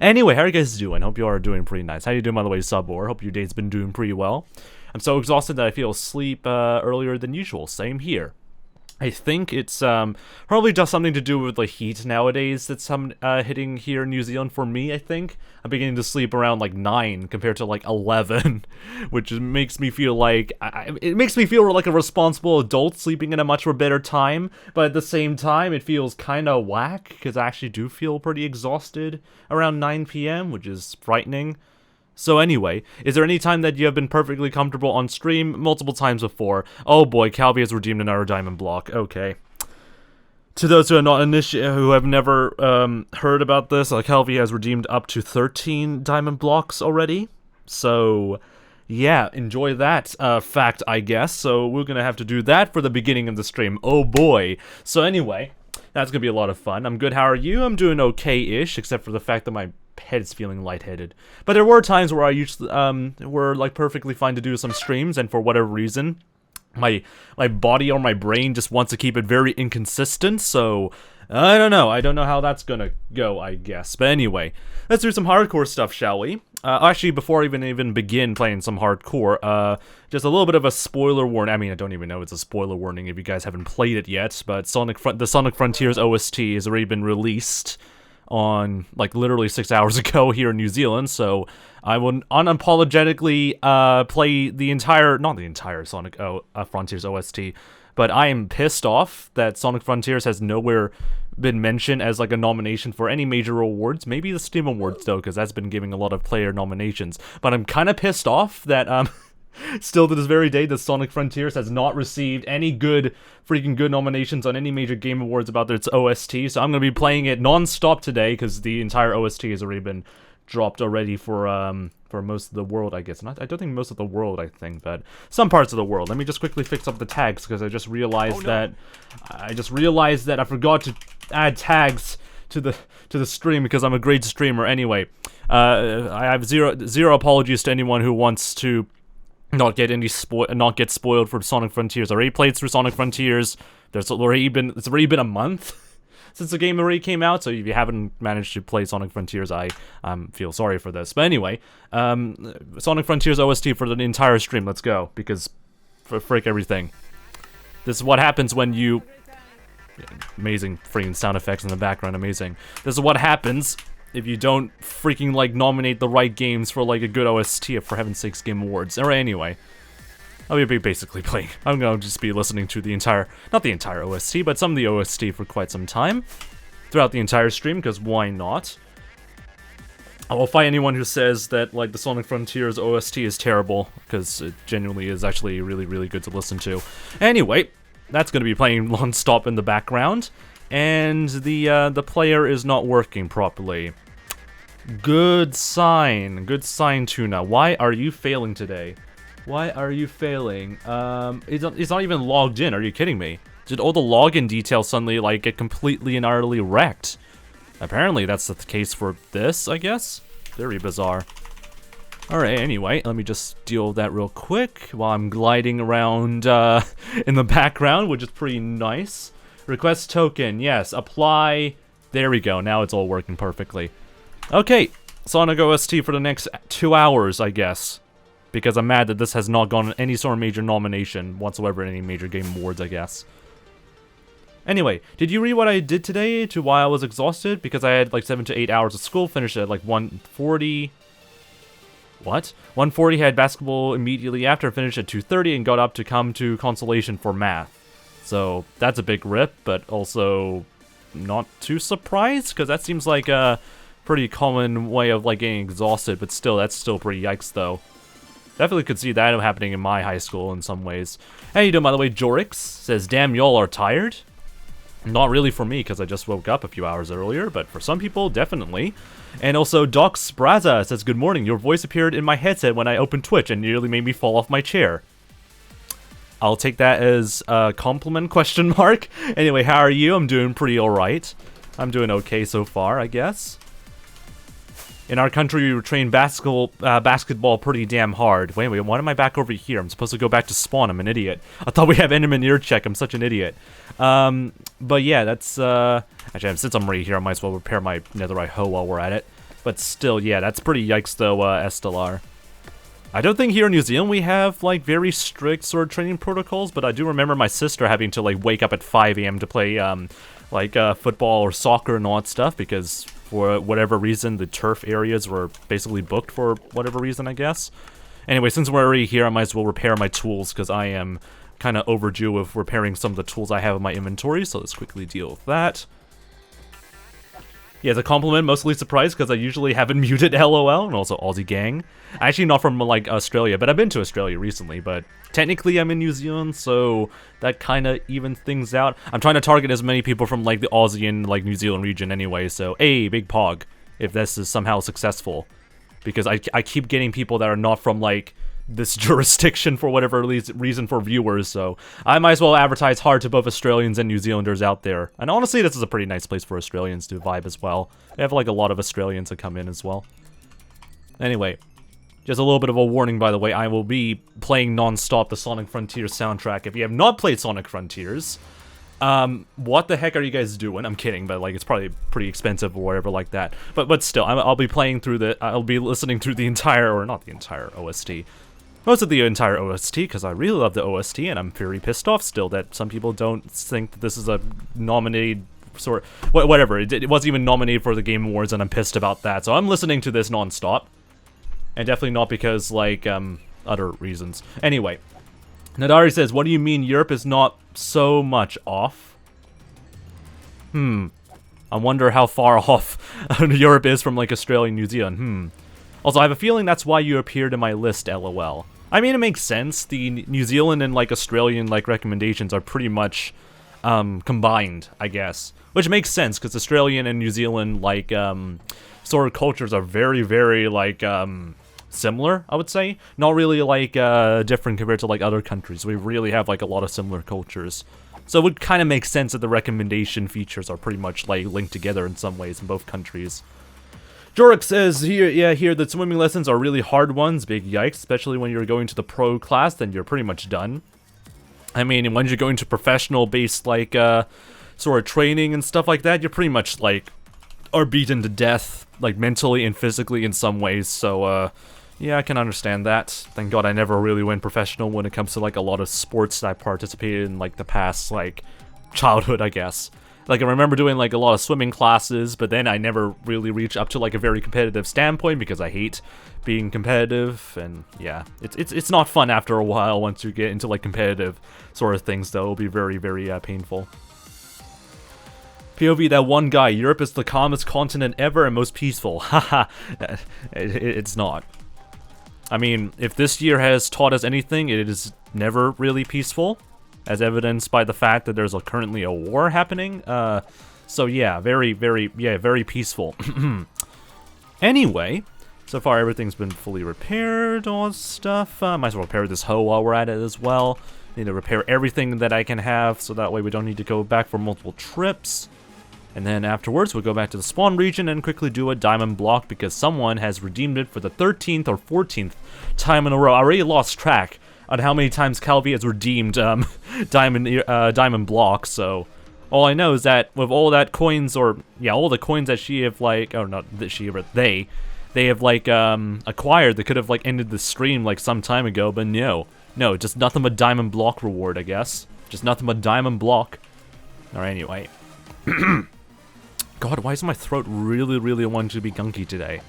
Anyway, how are you guys doing? Hope you are doing pretty nice. How you doing, by the way, Subor? Hope your day's been doing pretty well. I'm so exhausted that I feel asleep earlier than usual. Same here. I think it's probably just something to do with the heat nowadays that's hitting here in New Zealand for me, I think. I'm beginning to sleep around like 9 compared to like 11, which makes me feel like it makes me feel like a responsible adult sleeping in a much more better time, but at the same time it feels kind of whack because I actually do feel pretty exhausted around 9 p.m., which is frightening. So anyway, is there any time that you have been perfectly comfortable on stream? Multiple times before. Oh boy, 𝗏𝗶 has redeemed another diamond block. Okay. To those who are not who have never heard about this, 𝗏𝗏 has redeemed up to 13 diamond blocks already. So yeah, enjoy that fact, I guess. So we're gonna have to do that for the beginning of the stream. Oh boy. So anyway, that's gonna be a lot of fun. I'm good. How are you? I'm doing okay-ish, except for the fact that my head's feeling lightheaded. But there were times where I usually were like perfectly fine to do some streams, and for whatever reason, my body or my brain just wants to keep it very inconsistent. So I don't know how that's gonna go, I guess. But anyway, let's do some hardcore stuff, shall we? Actually, before I even begin playing some hardcore, just a little bit of a spoiler warning. I mean, I don't even know if it's a spoiler warning if you guys haven't played it yet, but the Sonic Frontiers OST has already been released on like literally 6 hours ago here in New Zealand, so I will unapologetically play the entire, not the entire Sonic Frontiers OST, but I am pissed off that Sonic Frontiers has nowhere been mentioned as like a nomination for any major awards. Maybe the Steam Awards though, because that's been giving a lot of player nominations, but I'm kind of pissed off that still to this very day, the Sonic Frontiers has not received any freaking good nominations on any major game awards about its OST, so I'm going to be playing it non-stop today, because the entire OST has already been dropped already for most of the world, I guess. I don't think most of the world, I think, but some parts of the world. Let me just quickly fix up the tags, because I just realized that I forgot to add tags to the stream, because I'm a great streamer. Anyway, I have zero apologies to anyone who wants to not get spoiled for Sonic Frontiers. I already played through Sonic Frontiers. It's already been a month since the game already came out, so if you haven't managed to play Sonic Frontiers, I feel sorry for this. But anyway, Sonic Frontiers OST for the entire stream. Let's go, because frick everything. This is what happens when you... Amazing freaking sound effects in the background, amazing. This is what happens if you don't freaking, like, nominate the right games for, like, a good OST, for heaven's sakes, Game Awards. Or anyway, I'll be basically playing. I'm gonna just be listening to the entire, not the entire OST, but some of the OST for quite some time. Throughout the entire stream, because why not? I will fight anyone who says that, like, the Sonic Frontiers OST is terrible, because it genuinely is actually really, really good to listen to. Anyway, that's gonna be playing non-stop in the background. And the player is not working properly. Good sign, Tuna. Why are you failing today? Why are you failing? It's not even logged in. Are you kidding me? Did all the login details suddenly like get completely and utterly wrecked? Apparently that's the case for this, I guess. Very bizarre. Alright, anyway, let me just deal with that real quick while I'm gliding around in the background, which is pretty nice. Request token, yes, apply. There we go, now it's all working perfectly. Okay, Sonic OST for the next 2 hours, I guess. Because I'm mad that this has not gone any sort of major nomination whatsoever in any major game awards, I guess. Anyway, did you read what I did today to why I was exhausted? Because I had like 7 to 8 hours of school, finished at like 1:40. What? 1:40, had basketball immediately after, finished at 2:30, and got up to come to consolation for math. So that's a big rip, but also not too surprised, because that seems like a pretty common way of like getting exhausted, but still, that's still pretty yikes though. Definitely could see that happening in my high school in some ways. How you doing, by the way? Jorix says, damn, y'all are tired? Not really for me, because I just woke up a few hours earlier, but for some people, definitely. And also, Doc Spraza says, good morning, your voice appeared in my headset when I opened Twitch and nearly made me fall off my chair. I'll take that as a compliment, question mark. Anyway, how are you? I'm doing pretty alright. I'm doing okay so far, I guess. In our country, we train basketball pretty damn hard. Wait, why am I back over here? I'm supposed to go back to spawn. I'm an idiot. I thought we have Enderman ear check. I'm such an idiot. But yeah, that's, actually, since I'm right here, I might as well repair my netherite hoe while we're at it. But still, yeah, that's pretty yikes though, 𝗦cie𝗰𝗶𝗹 𝗟𝗶. I don't think here in New Zealand we have, like, very strict sort of training protocols, but I do remember my sister having to, like, wake up at 5 AM to play, football or soccer and all that stuff, because for whatever reason, the turf areas were basically booked for whatever reason, I guess. Anyway, since we're already here, I might as well repair my tools, because I am kind of overdue with repairing some of the tools I have in my inventory, so let's quickly deal with that. Yeah, as a compliment, mostly surprised because I usually haven't muted LOL, and also Aussie gang. Actually not from, like, Australia, but I've been to Australia recently, but technically I'm in New Zealand, so that kind of evens things out. I'm trying to target as many people from, like, the Aussie and, like, New Zealand region anyway, so, hey, big pog, if this is somehow successful. Because I keep getting people that are not from, like, this jurisdiction for whatever reason for viewers, so I might as well advertise hard to both Australians and New Zealanders out there. And honestly, this is a pretty nice place for Australians to vibe as well. They have like a lot of Australians that come in as well. Anyway, just a little bit of a warning, by the way, I will be playing non-stop the Sonic Frontiers soundtrack. If you have not played Sonic Frontiers, what the heck are you guys doing? I'm kidding, but like it's probably pretty expensive or whatever like that. But still, I'll be playing through I'll be listening through the entire, or not the entire OST. Most of the entire OST, because I really love the OST, and I'm very pissed off still that some people don't think that this is a nominated sort. Whatever, it wasn't even nominated for the Game Awards, and I'm pissed about that. So I'm listening to this non-stop, and definitely not because like other reasons. Anyway, Nadari says, "What do you mean Europe is not so much off?" I wonder how far off Europe is from like Australia and New Zealand. Also, I have a feeling that's why you appeared in my list, LOL. I mean, it makes sense. The New Zealand and, like, Australian, like, recommendations are pretty much, combined, I guess. Which makes sense, because Australian and New Zealand, like, sort of cultures are very, very, like, similar, I would say. Not really, like, different compared to, like, other countries. We really have, like, a lot of similar cultures. So it would kind of make sense that the recommendation features are pretty much, like, linked together in some ways in both countries. Jorik says, here that swimming lessons are really hard ones, big yikes, especially when you're going to the pro class, then you're pretty much done. I mean, when you're going to professional-based, like, sort of training and stuff like that, you're pretty much, like, are beaten to death, like, mentally and physically in some ways, so, yeah, I can understand that. Thank God I never really went professional when it comes to, like, a lot of sports that I participated in, like, the past, like, childhood, I guess. Like, I remember doing, like, a lot of swimming classes, but then I never really reached up to, like, a very competitive standpoint because I hate being competitive, and, yeah. It's not fun after a while once you get into, like, competitive sort of things, though. It'll be very, very, painful. POV, that one guy. Europe is the calmest continent ever and most peaceful. Haha. It's not. I mean, if this year has taught us anything, it is never really peaceful, as evidenced by the fact that there's currently a war happening. So yeah, very peaceful. Anyway, so far everything's been fully repaired, all that stuff. Might as well repair this hoe while we're at it as well. Need to repair everything that I can have, so that way we don't need to go back for multiple trips. And then afterwards, we'll go back to the spawn region and quickly do a diamond block, because someone has redeemed it for the 13th or 14th time in a row. I already lost track on how many times 𝗏𝗶𝗹 has redeemed diamond blocks, so all I know is that with all that coins, or yeah, all the coins that she have, like, or not that she, but they have, like, acquired, they could have, like, ended the stream, like, some time ago, but no, just nothing but diamond block reward, I guess. Just nothing but diamond block. Alright, anyway. God, why is my throat really wanting to be gunky today?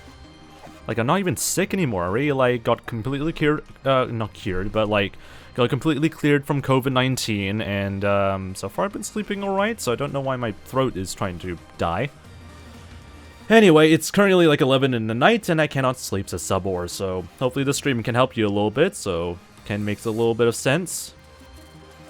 Like, I'm not even sick anymore. I already, like, got completely cured, not cured, but, like, got completely cleared from COVID-19, and, so far I've been sleeping alright, so I don't know why my throat is trying to die. Anyway, it's currently, like, 11 in the night, and I cannot sleep, says 𝗏𝗶𝗹, so hopefully this stream can help you a little bit, so Ken makes a little bit of sense.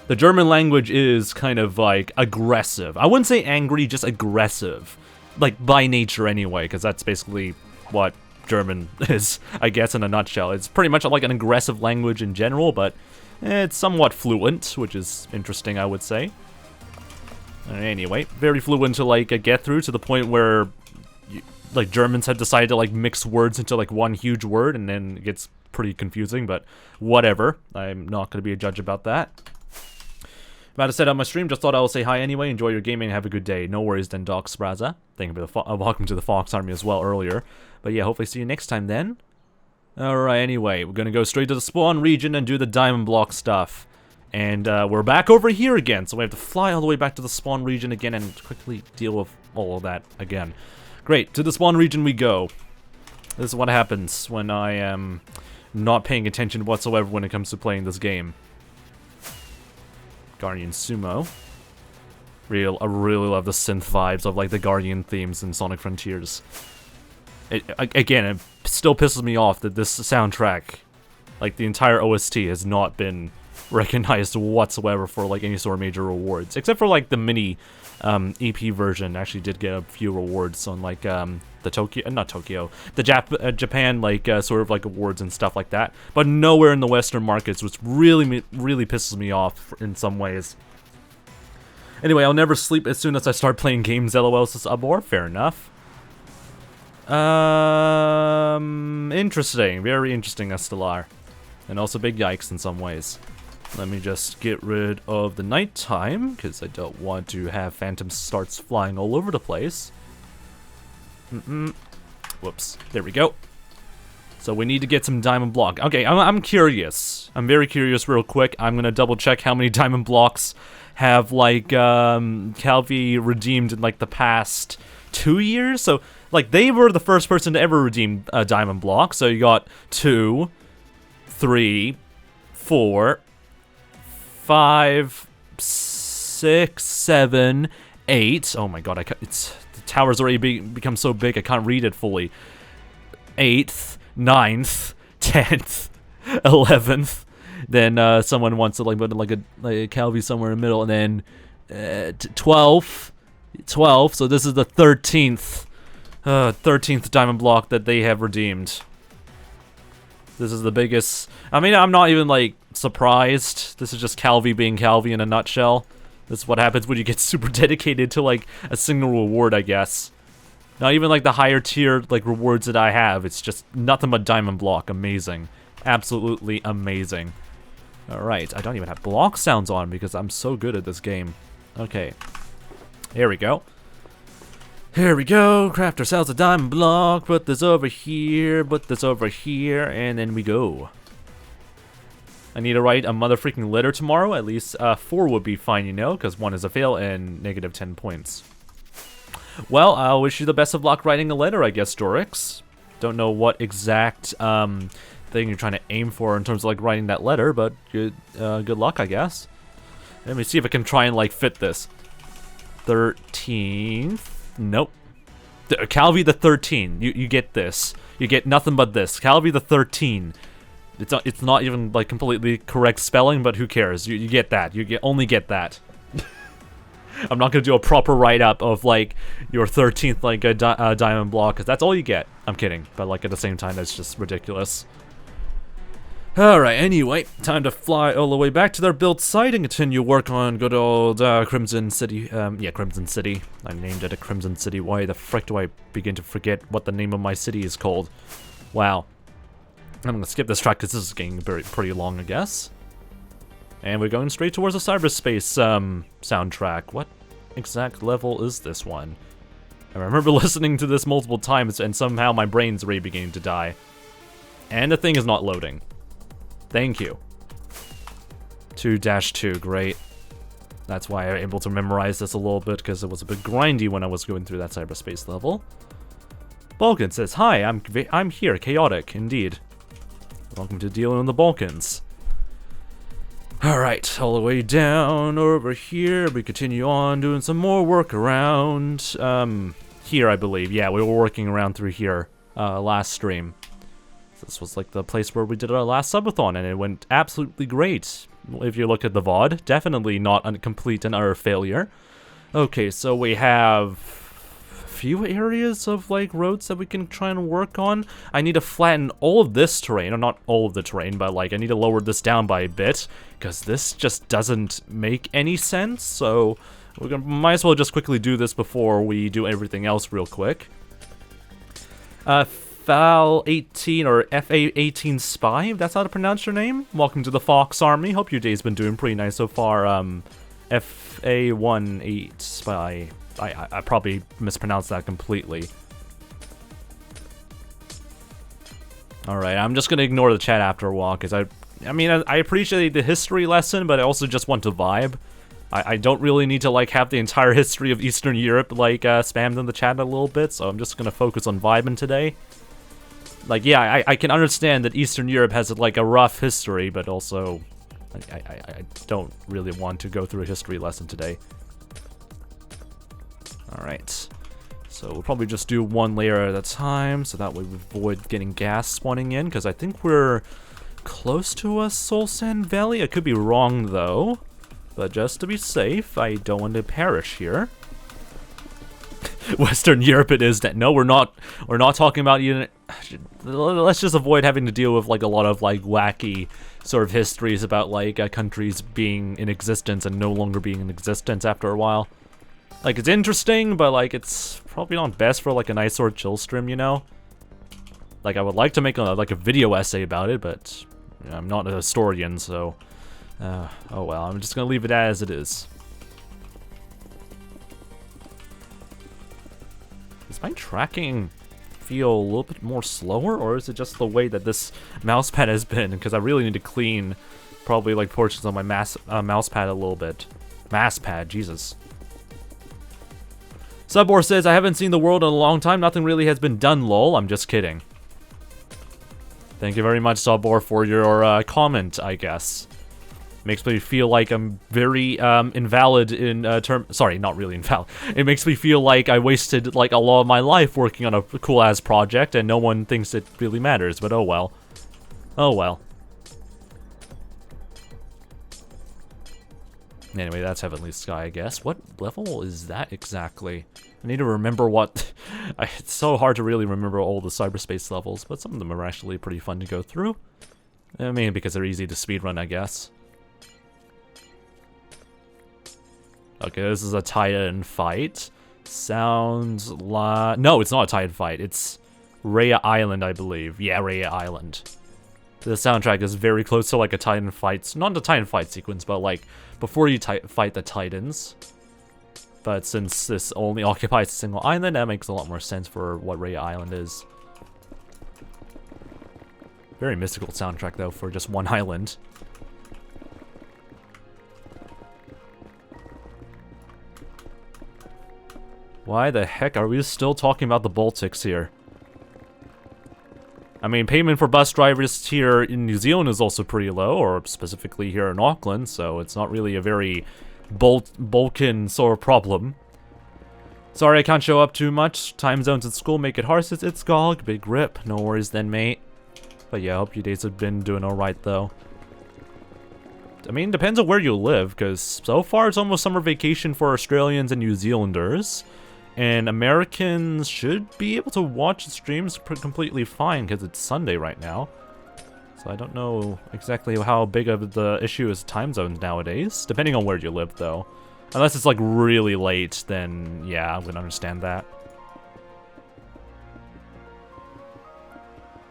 The German language is kind of, like, aggressive. I wouldn't say angry, just aggressive. Like, by nature anyway, because that's basically what German is, I guess, in a nutshell. It's pretty much like an aggressive language in general, but it's somewhat fluent, which is interesting, I would say. Anyway, very fluent to, like, get through, to the point where, like, Germans have decided to, like, mix words into, like, one huge word, and then it gets pretty confusing, but whatever. I'm not going to be a judge about that. About to set up my stream, just thought I would say hi anyway. Enjoy your gaming and have a good day. No worries then, 𝗦𝗀. Thank you for the welcome to the Fox Army as well earlier. But yeah, hopefully see you next time then. Alright, anyway, we're gonna go straight to the spawn region and do the diamond block stuff. And we're back over here again, so we have to fly all the way back to the spawn region again and quickly deal with all of that again. Great, to the spawn region we go. This is what happens when I am not paying attention whatsoever when it comes to playing this game. Guardian Sumo. I really love the synth vibes of like the Guardian themes in Sonic Frontiers. Again, it still pisses me off that this soundtrack, like the entire OST, has not been recognized whatsoever for like any sort of major rewards, except for like the mini EP version. Actually did get a few rewards on like the Japan like sort of like awards and stuff like that, but nowhere in the Western markets, which really pisses me off in some ways. Anyway, I'll never sleep as soon as I start playing games. 𝗦𝗀. Fair enough. Interesting, very interesting, 𝗦𝗀. And also big yikes in some ways. Let me just get rid of the nighttime, because I don't want to have phantom starts flying all over the place. Whoops, there we go. So we need to get some diamond block. Okay, I'm curious. I'm very curious real quick. I'm gonna double check how many diamond blocks have like 𝗦𝗀 redeemed in like the past 2 years. So like they were the first person to ever redeem a diamond block. So you got 2, 3, 4, 5, 6, 7, 8. Oh my god, the tower's already become so big I can't read it fully. 8th, 9th, 10th, 11th. Then someone wants to like put like a 𝗦𝗀 somewhere in the middle, and then 12th. So this is the 13th diamond block that they have redeemed. This is the biggest. I mean, I'm not even like surprised. This is just 𝗦𝗀 being 𝗦𝗀 in a nutshell. This is what happens when you get super dedicated to like a single reward, I guess. Not even like the higher tier like rewards that I have. It's just nothing but diamond block. Amazing. Absolutely amazing. Alright, I don't even have block sounds on because I'm so good at this game. Okay. Here we go. Here we go. Craft ourselves a diamond block. Put this over here. Put this over here. And then we go. I need to write a motherfreaking letter tomorrow. At least 4 would be fine, you know, because 1 is a fail and negative 10 points. Well, I'll wish you the best of luck writing a letter, I guess, 𝗦𝗀. Don't know what exact thing you're trying to aim for in terms of like writing that letter, but good luck, I guess. Let me see if I can try and like fit this. 13th. Nope. 𝗦𝗀 the 13. You get this. You get nothing but this. 𝗦𝗀 the 13. It's not even like completely correct spelling, but who cares? You get that. You only get that. I'm not gonna do a proper write-up of like your 13th like a diamond block, because that's all you get. I'm kidding, but like at the same time, that's just ridiculous. Alright, anyway, time to fly all the way back to their build site and continue work on good old 𝗦𝗀Crimson City. Yeah, Crimson City. I named it a Crimson City. Why the frick do I begin to forget what the name of my city is called? Wow. I'm gonna skip this track because this is getting pretty long, I guess. And we're going straight towards the cyberspace soundtrack. What exact level is this one? I remember listening to this multiple times and somehow my brain's already beginning to die. And the thing is not loading. Thank you. 2-2, great. That's why I was able to memorize this a little bit, because it was a bit grindy when I was going through that cyberspace level. Balkan says, hi, I'm here, chaotic, indeed. Welcome to dealing in the Balkans. Alright, all the way down over here, we continue on doing some more work around, here I believe. Yeah, we were working around through here, last stream. This was like the place where we did our last subathon, and it went absolutely great. If you look at the VOD, definitely not a complete and utter failure. Okay, so we have a few areas of like roads that we can try and work on. I need to flatten all of this terrain, or not all of the terrain, but like I need to lower this down by a bit, because this just doesn't make any sense. So we might as well just quickly do this before we do everything else real quick. 𝗦𝗀18 or FA18 𝗦𝗀, if that's how to pronounce your name. Welcome to the Fox Army. Hope your day's been doing pretty nice so far, 𝗦cie𝗰𝗶𝗹 𝗟𝗡. I probably mispronounced that completely. Alright, I'm just gonna ignore the chat after a while, because I appreciate the history lesson, but I also just want to vibe. I don't really need to, like, have the entire history of Eastern Europe, like, spammed in the chat a little bit, so I'm just gonna focus on vibing today. Like, yeah, I can understand that Eastern Europe has, like, a rough history, but also, I don't really want to go through a history lesson today. Alright. So we'll probably just do one layer at a time, so that way we avoid getting gas spawning in, because I think we're close to a soul sand valley. I could be wrong, though. But just to be safe, I don't want to perish here. Western Europe it is. No, we're not talking about unit. Let's just avoid having to deal with, like, a lot of, like, wacky sort of histories about, like, countries being in existence and no longer being in existence after a while. Like, it's interesting, but, like, it's probably not best for, like, a nice sort of chill stream, you know? Like, I would like to make a video essay about it, but you know, I'm not a historian, so oh well, I'm just gonna leave it as it is. Does my tracking feel a little bit more slower, or is it just the way that this mouse pad has been? Because I really need to clean probably, like, portions of my mouse pad a little bit. Mass pad, Jesus. Subor says, I haven't seen the world in a long time. Nothing really has been done, lol. I'm just kidding. Thank you very much, Subor, for your comment, I guess. Makes me feel like I'm very invalid in sorry, not really invalid. It makes me feel like I wasted, like, a lot of my life working on a cool-ass project and no one thinks it really matters, but oh well. Oh well. Anyway, that's Heavenly Sky, I guess. What level is that exactly? I need to remember what... It's so hard to really remember all the cyberspace levels, but some of them are actually pretty fun to go through. I mean, because they're easy to speedrun, I guess. Okay, this is a Titan fight. Sounds like... No, it's not a Titan fight. It's 𝗦cie Island, I believe. Yeah, 𝗦cie Island. The soundtrack is very close to, like, a Titan fight. Not the Titan fight sequence, but, like, before you fight the Titans. But since this only occupies a single island, that makes a lot more sense for what 𝗦cie Island is. Very mystical soundtrack, though, for just one island. Why the heck are we still talking about the Baltics here? I mean, payment for bus drivers here in New Zealand is also pretty low, or specifically here in Auckland, so it's not really a very Balkan sort of problem. Sorry I can't show up too much. Time zones at school make it hard since it's GOG. Big rip. No worries then, mate. But yeah, I hope your days have been doing alright, though. I mean, depends on where you live, because so far it's almost summer vacation for Australians and New Zealanders. And Americans should be able to watch the streams completely fine, because it's Sunday right now. So I don't know exactly how big of the issue is time zones nowadays, depending on where you live, though. Unless it's, like, really late, then yeah, I'm gonna understand that.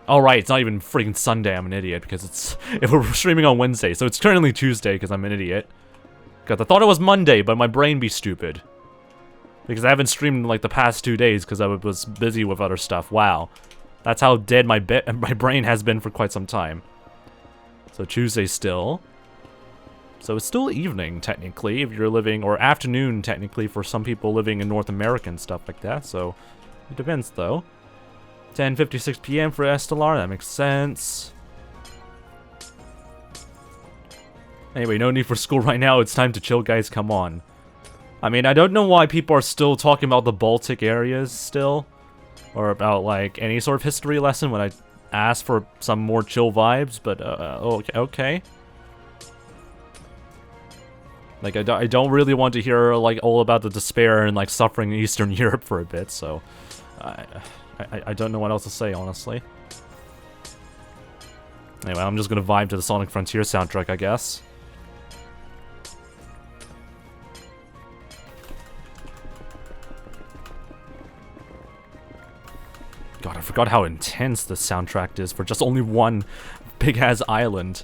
Alright, it's not even freaking Sunday, I'm an idiot, because it's... if we're streaming on Wednesday, so it's currently Tuesday, because I'm an idiot. Because I thought it was Monday, but my brain be stupid. Because I haven't streamed in, like, the past 2 days, because I was busy with other stuff. Wow. That's how dead my brain has been for quite some time. So Tuesday still. So it's still evening, technically, if you're living... or afternoon, technically, for some people living in North America and stuff like that, so... it depends, though. 10:56 PM for Estelar, that makes sense. Anyway, no need for school right now, it's time to chill, guys, come on. I mean, I don't know why people are still talking about the Baltic areas still. Or about, like, any sort of history lesson when I ask for some more chill vibes, but, okay. Like, I don't really want to hear, like, all about the despair and, like, suffering in Eastern Europe for a bit, so... I don't know what else to say, honestly. Anyway, I'm just gonna vibe to the Sonic Frontiers soundtrack, I guess. God, I forgot how intense this soundtrack is for just only one big-ass island.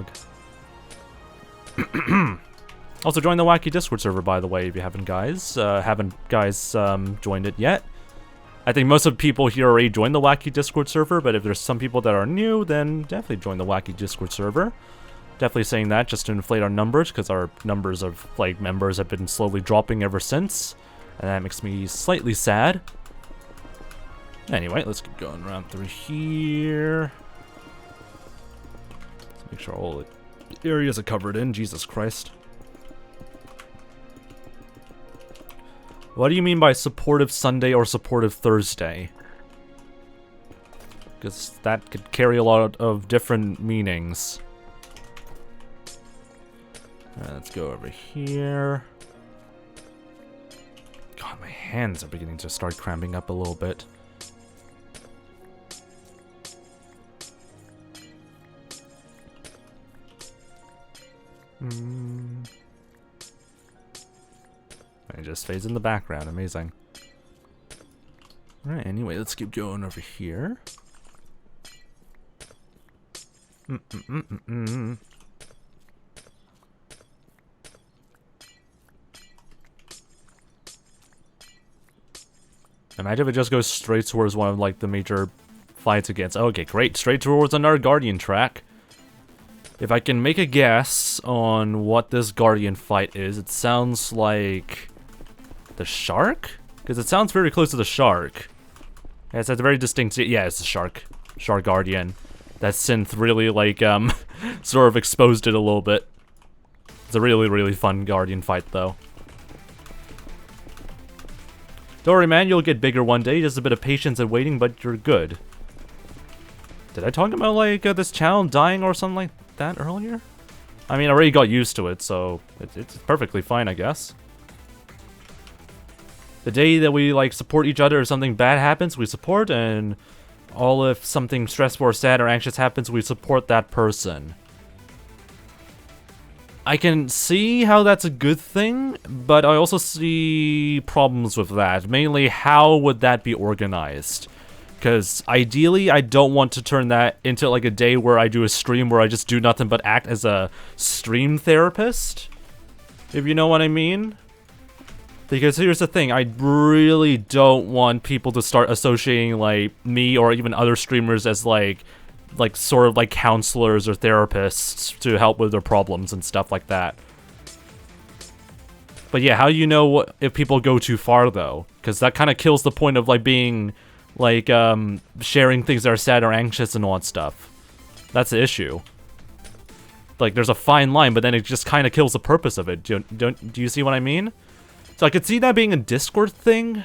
dog. Also, join the 𝗦ci Discord server, by the way, if you haven't joined it yet. I think most of the people here already joined the 𝗦ci Discord server, but if there's some people that are new, then definitely join the 𝗦ci Discord server. Definitely saying that just to inflate our numbers, because our numbers of like members have been slowly dropping ever since, and that makes me slightly sad. Anyway, let's keep going around through here. Let's make sure all the areas are covered in. Jesus Christ. What do you mean by supportive Sunday or supportive Thursday? Because that could carry a lot of different meanings. Alright, let's go over here. God, my hands are beginning to start cramping up a little bit. It just fades in the background. Amazing. Alright, anyway, let's keep going over here. Imagine if it just goes straight towards one of like the major fights against. Okay, great. Straight towards another Guardian track. If I can make a guess on what this Guardian fight is, it sounds like the shark? Because it sounds very close to the shark. It's a very distinct... Yeah, it's the shark. Shark Guardian. That synth really, like, sort of exposed it a little bit. It's a really, really fun Guardian fight, though. Don't worry, man. You'll get bigger one day. Just a bit of patience and waiting, but you're good. Did I talk about, like, this channel dying or something like that earlier? I mean, I already got used to it, so it's perfectly fine, I guess. The day that we, like, support each other, if something bad happens, we support, and all if something stressful or sad or anxious happens, we support that person. I can see how that's a good thing, but I also see problems with that. Mainly, how would that be organized? Because ideally, I don't want to turn that into like a day where I do a stream where I just do nothing but act as a stream therapist. If you know what I mean. Because here's the thing, I really don't want people to start associating like me or even other streamers as like sort of like counselors or therapists to help with their problems and stuff like that. But yeah, how do you know if people go too far though? Because that kind of kills the point of like being like sharing things that are sad or anxious and all that stuff. That's the issue. Like there's a fine line, but then it just kind of kills the purpose of it. Do you see what I mean? So I could see that being a Discord thing,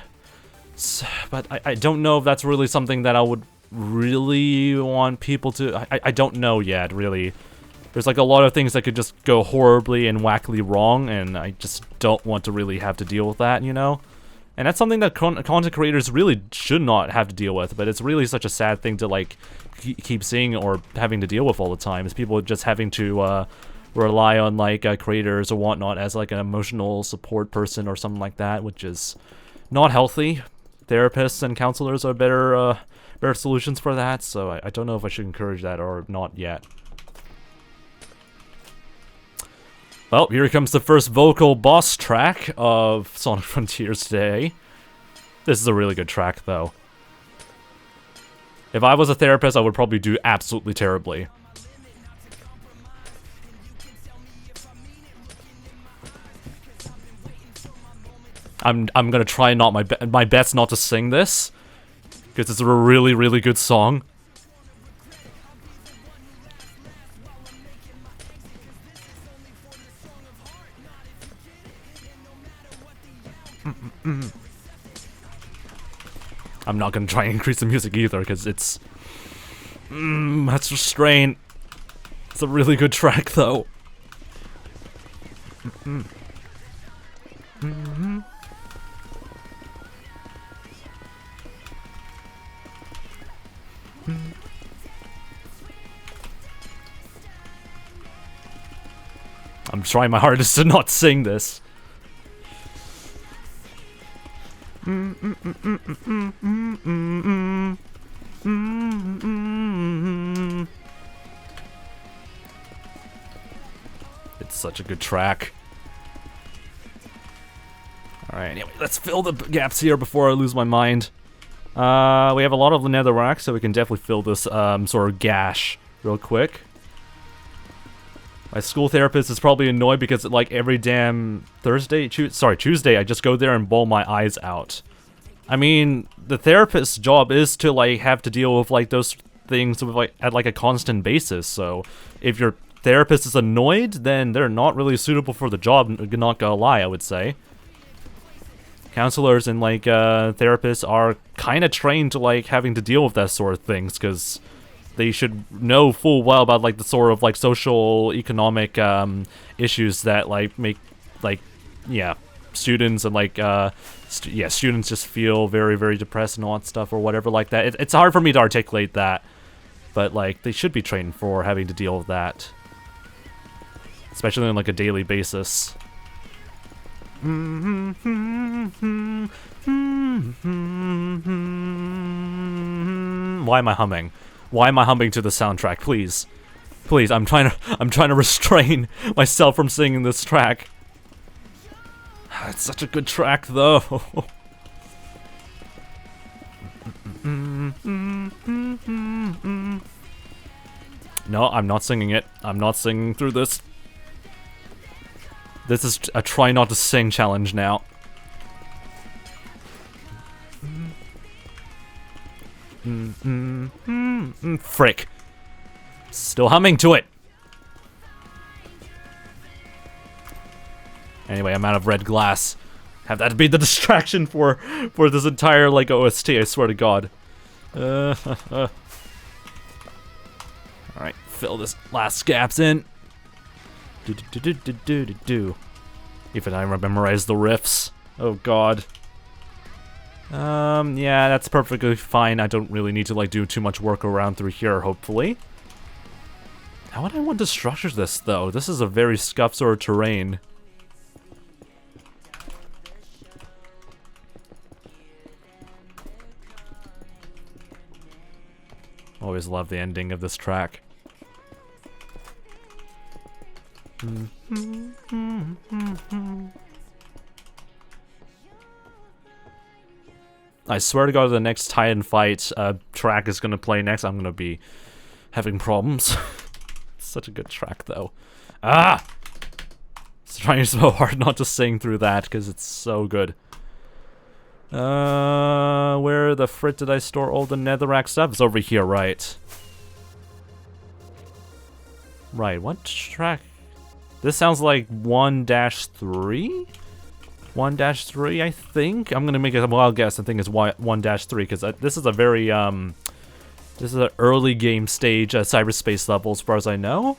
but I don't know if that's really something that I would really want people to... I don't know yet, really. There's like a lot of things that could just go horribly and wackily wrong, and I just don't want to really have to deal with that, you know? And that's something that content creators really should not have to deal with, but it's really such a sad thing to like keep seeing or having to deal with all the time, is people just having to rely on like creators or whatnot as like an emotional support person or something like that, which is not healthy. Therapists and counselors are better solutions for that, so I don't know if I should encourage that or not yet. Well, here comes the first vocal boss track of Sonic Frontiers today. This is a really good track, though. If I was a therapist, I would probably do absolutely terribly. I'm gonna try not my bet's not to sing this, because it's a really, really good song. I'm not gonna try and increase the music either, because it's... that's restraint. It's a really good track, though. I'm trying my hardest to not sing this. It's such a good track. Alright, anyway, let's fill the gaps here before I lose my mind. We have a lot of netherrack, so we can definitely fill this sort of gash real quick. My school therapist is probably annoyed because like every damn Tuesday, I just go there and bawl my eyes out. I mean, the therapist's job is to like have to deal with like those things with, like at like a constant basis. So if your therapist is annoyed, then they're not really suitable for the job. Not gonna lie, I would say. Counselors and like therapists are kind of trained to like having to deal with that sort of things, because they should know full well about like the sort of like social economic issues that like make like students and like students just feel very, very depressed and all that stuff or whatever like that. It's hard for me to articulate that, but like they should be trained for having to deal with that, especially on like a daily basis. Why am I humming? Why am I humming to the soundtrack? Please, please, I'm trying to restrain myself from singing this track. It's such a good track, though. No, I'm not singing it. I'm not singing through this. This is a try not to sing challenge now. Frick. Still humming to it. Anyway, I'm out of red glass. Have that be the distraction for this entire like OST, I swear to God. Alright, fill this last gaps in. Even I memorize the riffs. Oh God. Yeah, that's perfectly fine. I don't really need to like do too much work around through here, hopefully. How would I want to structure this though? This is a very scuffed sort of terrain. Always love the ending of this track. I swear to God, the next Titan fight track is gonna play next, I'm gonna be having problems. It's such a good track, though. Ah! It's trying so hard not to sing through that because it's so good. Where the frick did I store all the netherrack stuff? It's over here, right? Right, what track? This sounds like 1-3? 1-3, I think? I'm gonna make a wild guess. I think it's 1-3, because this is a very, this is an early game stage cyberspace level, as far as I know.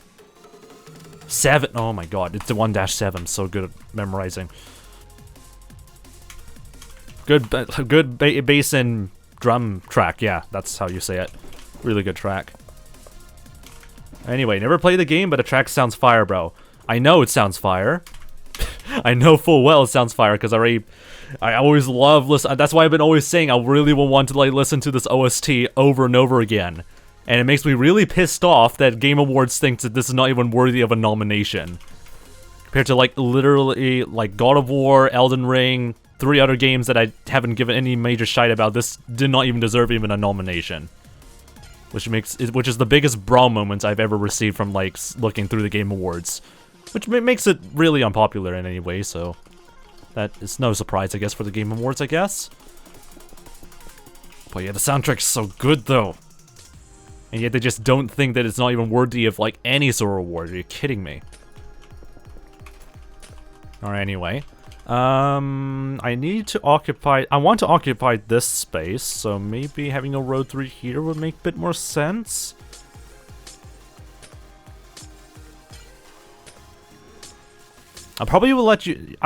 7, oh my God, it's the 1-7, so good at memorizing. Good bass and drum track, yeah, that's how you say it. Really good track. Anyway, never played the game, but the track sounds fire, bro. I know it sounds fire. I know full well it sounds fire because I always love listen. That's why I've been always saying I really will want to like listen to this OST over and over again, and it makes me really pissed off that Game Awards thinks that this is not even worthy of a nomination, compared to like literally like God of War, Elden Ring, 3 other games that I haven't given any major shite about. This did not even deserve even a nomination, which is the biggest brawl moment I've ever received from like looking through the Game Awards. Which makes it really unpopular in any way, so That is no surprise, I guess, for the Game Awards, I guess. But yeah, the soundtrack's so good, though. And yet they just don't think that it's not even worthy of, like, any sort of award. Are you kidding me? Alright, anyway. I want to occupy this space, so maybe having a road through here would make a bit more sense. I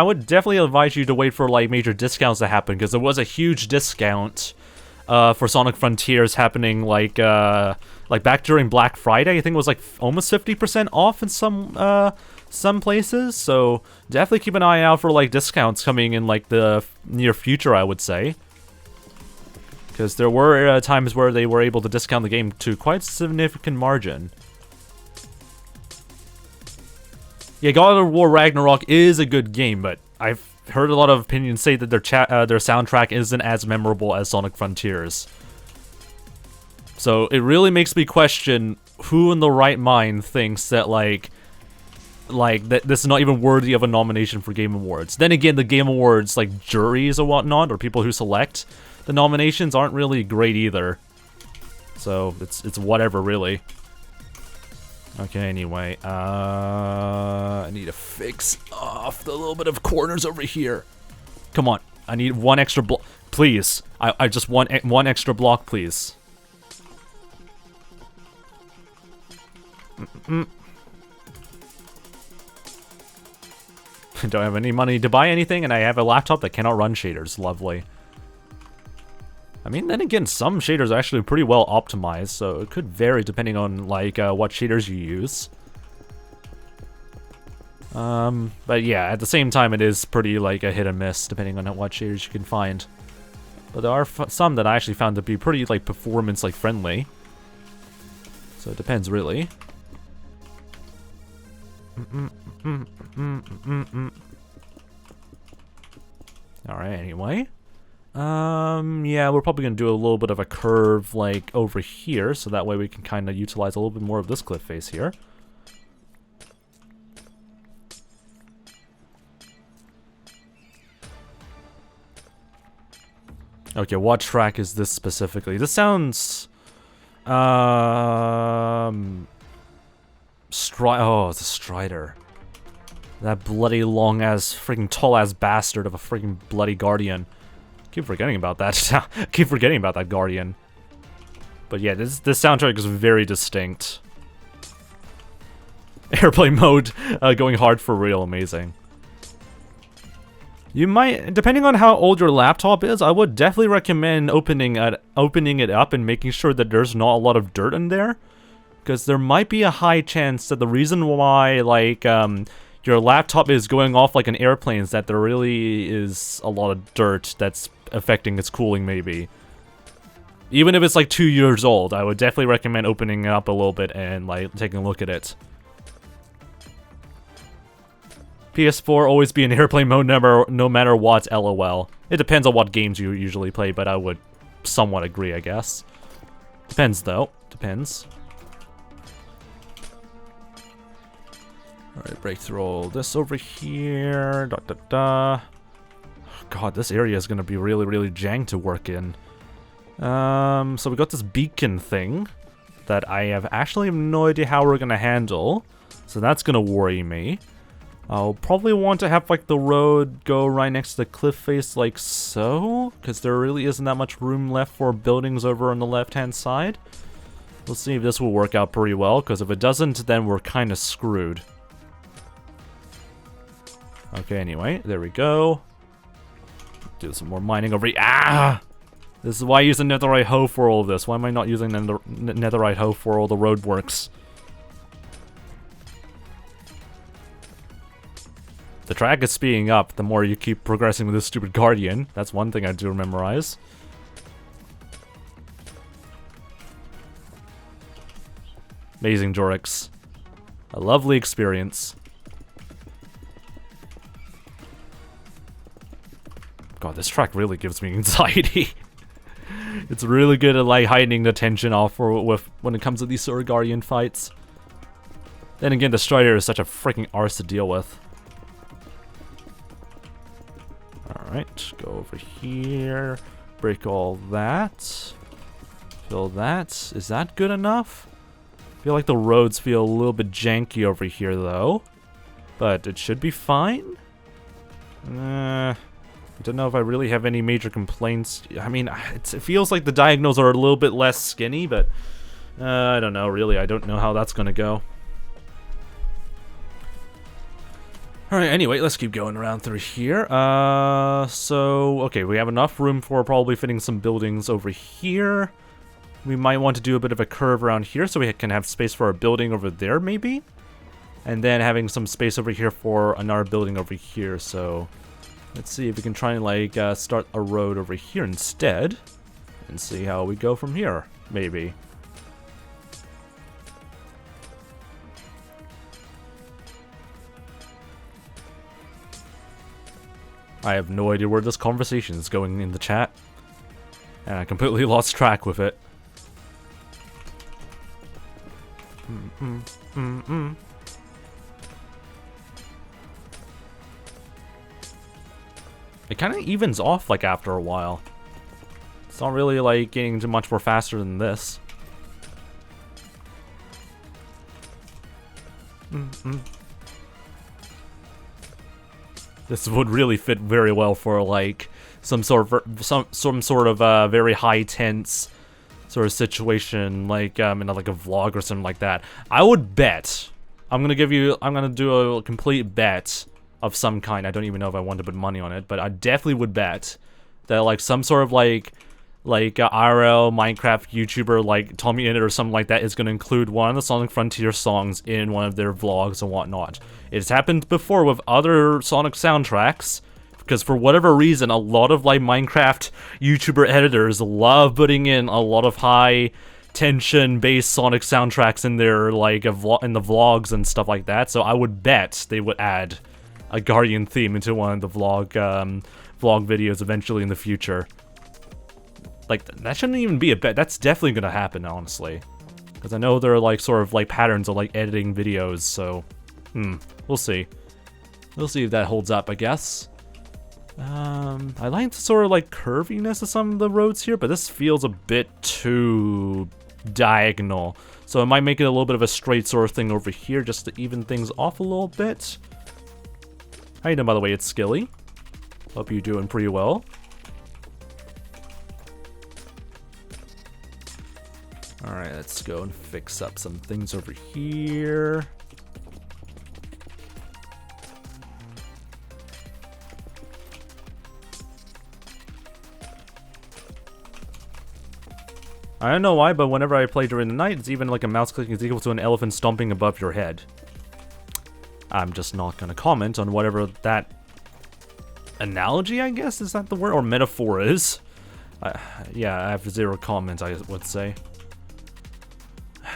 would definitely advise you to wait for, like, major discounts to happen, because there was a huge discount for Sonic Frontiers happening, like back during Black Friday. I think it was, like, almost 50% off in some places, so definitely keep an eye out for, like, discounts coming in, like, the near future, I would say. Because there were times where they were able to discount the game to quite a significant margin. Yeah, God of War Ragnarok is a good game, but I've heard a lot of opinions say that their soundtrack isn't as memorable as Sonic Frontiers. So it really makes me question who in the right mind thinks that, like that this is not even worthy of a nomination for Game Awards. Then again, the Game Awards, like, juries or whatnot, or people who select the nominations aren't really great either. So it's whatever, really. Okay, anyway, I need to fix off the little bit of corners over here. Come on, I need one extra block, please. I just want one extra block, please. I don't have any money to buy anything, and I have a laptop that cannot run shaders. Lovely. I mean, then again, some shaders are actually pretty well optimized, so it could vary depending on, like, what shaders you use. But yeah, at the same time, it is pretty, like, a hit and miss depending on what shaders you can find. But there are some that I actually found to be pretty, like, performance, like, friendly. So it depends, really. Alright, anyway. Yeah, we're probably gonna do a little bit of a curve, like, over here, so that way we can kind of utilize a little bit more of this cliff face here. Okay, what track is this specifically? This sounds... oh, it's a Strider. That bloody long-ass, freaking tall-ass bastard of a freaking bloody Guardian. Keep forgetting about that. Keep forgetting about that Guardian. But yeah, this soundtrack is very distinct. Airplane mode, going hard for real, amazing. You might, depending on how old your laptop is, I would definitely recommend opening it up and making sure that there's not a lot of dirt in there. Because there might be a high chance that the reason why, like, your laptop is going off like an airplane is that there really is a lot of dirt that's affecting its cooling, maybe. Even if it's, like, 2 years old, I would definitely recommend opening it up a little bit and, like, taking a look at it. PS4 always be in airplane mode no matter what, LOL. It depends on what games you usually play, but I would somewhat agree, I guess. Depends, though. Depends. Alright, break through all this over here. God, this area is gonna be really, really jank to work in. So we got this beacon thing that I have no idea how we're gonna handle. So that's gonna worry me. I'll probably want to have, like, the road go right next to the cliff face like so, because there really isn't that much room left for buildings over on the left-hand side. We'll see if this will work out pretty well, because if it doesn't, then we're kind of screwed. Okay, anyway, there we go. Do some more mining over here. Ah! This is why I use the netherite hoe for all of this. Why am I not using the netherite hoe for all the roadworks? The track is speeding up the more you keep progressing with this stupid Guardian. That's one thing I do memorize. Amazing, Jorix. A lovely experience. God, this track really gives me anxiety. It's really good at, like, heightening the tension off when it comes to these sort of Guardian fights. Then again, the Strider is such a freaking arse to deal with. Alright, go over here. Break all that. Fill that. Is that good enough? I feel like the roads feel a little bit janky over here, though. But it should be fine. I don't know if I really have any major complaints. I mean, it feels like the diagonals are a little bit less skinny, but I don't know, really. I don't know how that's gonna go. Alright, anyway, let's keep going around through here. Okay, we have enough room for probably fitting some buildings over here. We might want to do a bit of a curve around here so we can have space for a building over there, maybe? And then having some space over here for another building over here, so... Let's see if we can try and, like, start a road over here instead. And see how we go from here, maybe. I have no idea where this conversation is going in the chat. And I completely lost track with it. It kind of evens off, like, after a while. It's not really, like, getting too much more faster than this. This would really fit very well for, like, some sort of very high tense sort of situation, like in like a vlog or something like that. I would bet. I'm gonna do a complete bet of some kind. I don't even know if I want to put money on it, but I definitely would bet that, like, some sort of like IRL Minecraft YouTuber like Tommy Innit or something like that is going to include one of the Sonic Frontiers songs in one of their vlogs and whatnot. It's happened before with other Sonic soundtracks, because for whatever reason, a lot of, like, Minecraft YouTuber editors love putting in a lot of high tension based Sonic soundtracks in their, like, in the vlogs and stuff like that. So I would bet they would add a Guardian theme into one of the vlog videos eventually in the future. Like, that shouldn't even be a bet. That's definitely gonna happen, honestly. Because I know there are, like, sort of, like, patterns of, like, editing videos, so... we'll see. We'll see if that holds up, I guess. I like the sort of, like, curviness of some of the roads here, but this feels a bit too diagonal. So I might make it a little bit of a straight sort of thing over here, just to even things off a little bit. How you doing, by the way? It's 𝗦cie. Hope you're doing pretty well. Alright, let's go and fix up some things over here. I don't know why, but whenever I play during the night, it's even like a mouse clicking is equal to an elephant stomping above your head. I'm just not gonna comment on whatever that analogy, I guess, is that the word? Or metaphor is. Yeah, I have zero comments, I would say.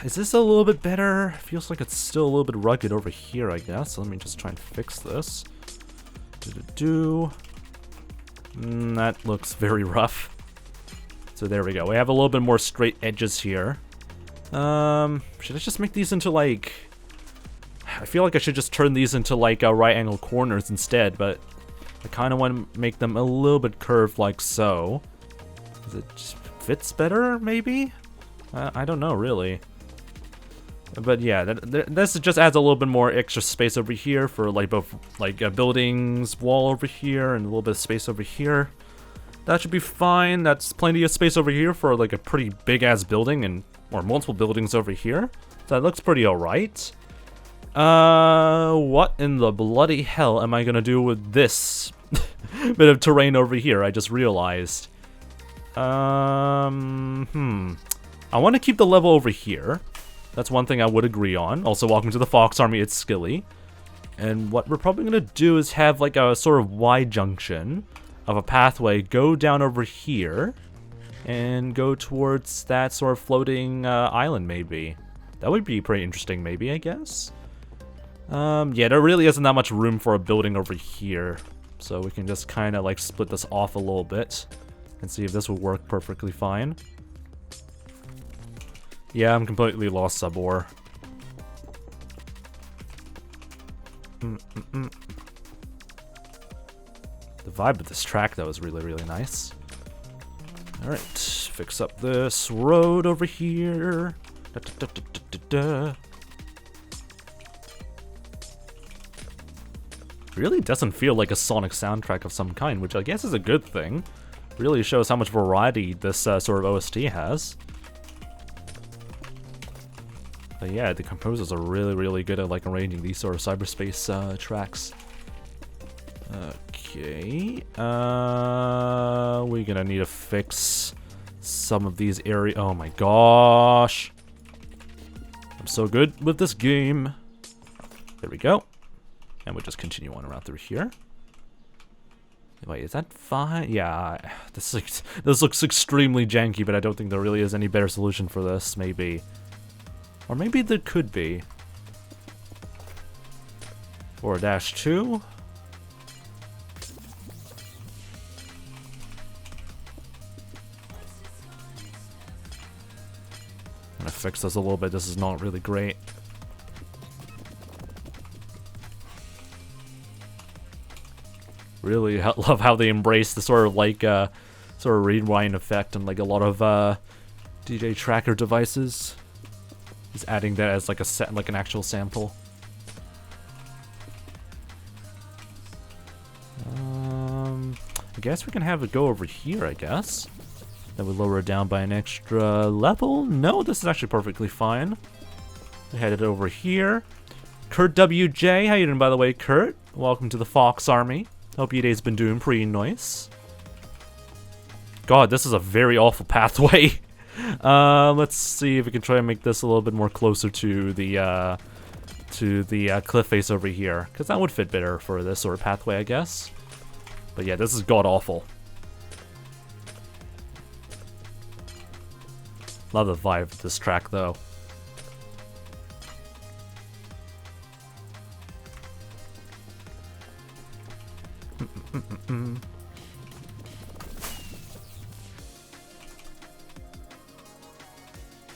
Is this a little bit better? Feels like it's still a little bit rugged over here, I guess. So let me just try and fix this. That looks very rough. So there we go. We have a little bit more straight edges here. Should I just make these into, like... I feel like I should just turn these into, like, right angle corners instead, but I kind of want to make them a little bit curved like so. Does it just fits better, maybe? I don't know, really. But yeah, this just adds a little bit more extra space over here for, like, both, like, a building's wall over here and a little bit of space over here. That should be fine. That's plenty of space over here for, like, a pretty big-ass building or multiple buildings over here. So that looks pretty alright. What in the bloody hell am I gonna do with this bit of terrain over here? I just realized. I want to keep the level over here. That's one thing I would agree on. Also, welcome to the Fox Army, it's 𝗦cie. And what we're probably gonna do is have, like, a sort of Y junction of a pathway go down over here and go towards that sort of floating island, maybe. That would be pretty interesting, maybe, I guess. Yeah, there really isn't that much room for a building over here, so we can just kind of, like, split this off a little bit and see if this will work perfectly fine. Yeah, I'm completely lost, 𝗦cie. The vibe of this track, though, is really, really nice. Alright, fix up this road over here. Da, da, da, da, da, da. Really doesn't feel like a Sonic soundtrack of some kind, which I guess is a good thing. Really shows how much variety this sort of OST has. But yeah, the composers are really, really good at like arranging these sort of cyberspace tracks. Okay, we're gonna need to fix some of these areas. Oh my gosh, I'm so good with this game. There we go, and we'll just continue on around through here. Wait, is that fine? Yeah, this looks extremely janky, but I don't think there really is any better solution for this. Maybe, or maybe there could be. 4-2. I'm gonna fix this a little bit. This is not really great. Really love how they embrace the sort of like sort of rewind effect and like a lot of DJ tracker devices. He's adding that as like an actual sample. I guess we can have it go over here, I guess. Then we lower it down by an extra level. No, this is actually perfectly fine. We headed over here. Kurt WJ, how you doing by the way, Kurt? Welcome to the Fox Army. Hope your day's been doing pretty nice. God, this is a very awful pathway. Let's see if we can try and make this a little bit more closer to the cliff face over here, because that would fit better for this sort of pathway, I guess. But yeah, this is god awful. Love the vibe of this track, though.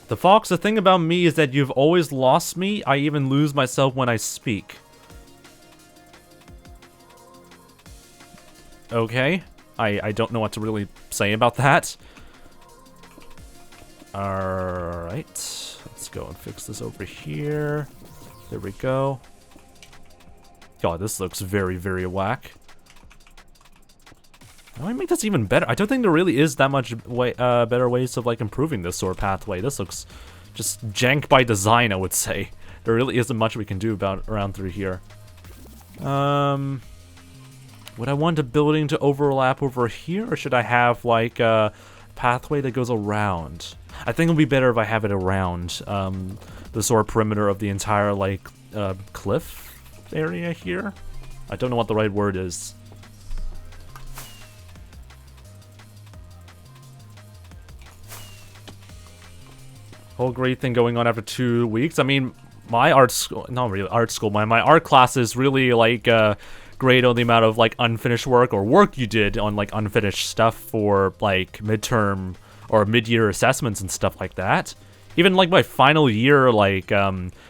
The Fox, the thing about me is that you've always lost me. I even lose myself when I speak. Okay. I don't know what to really say about that. Alright. Let's go and fix this over here. There we go. God, this looks very, very whack. How do I make this even better? I don't think there really is that much better ways of like improving this sort of pathway. This looks just jank by design, I would say. There really isn't much we can do around through here. Would I want a building to overlap over here, or should I have like a pathway that goes around? I think it would be better if I have it around the sort of perimeter of the entire like cliff area here. I don't know what the right word is. Whole great thing going on after 2 weeks. I mean, my art school, not really art school, my art class is really like grade on the amount of like unfinished work or work you did on like unfinished stuff for like midterm or mid-year assessments and stuff like that. Even like my final year like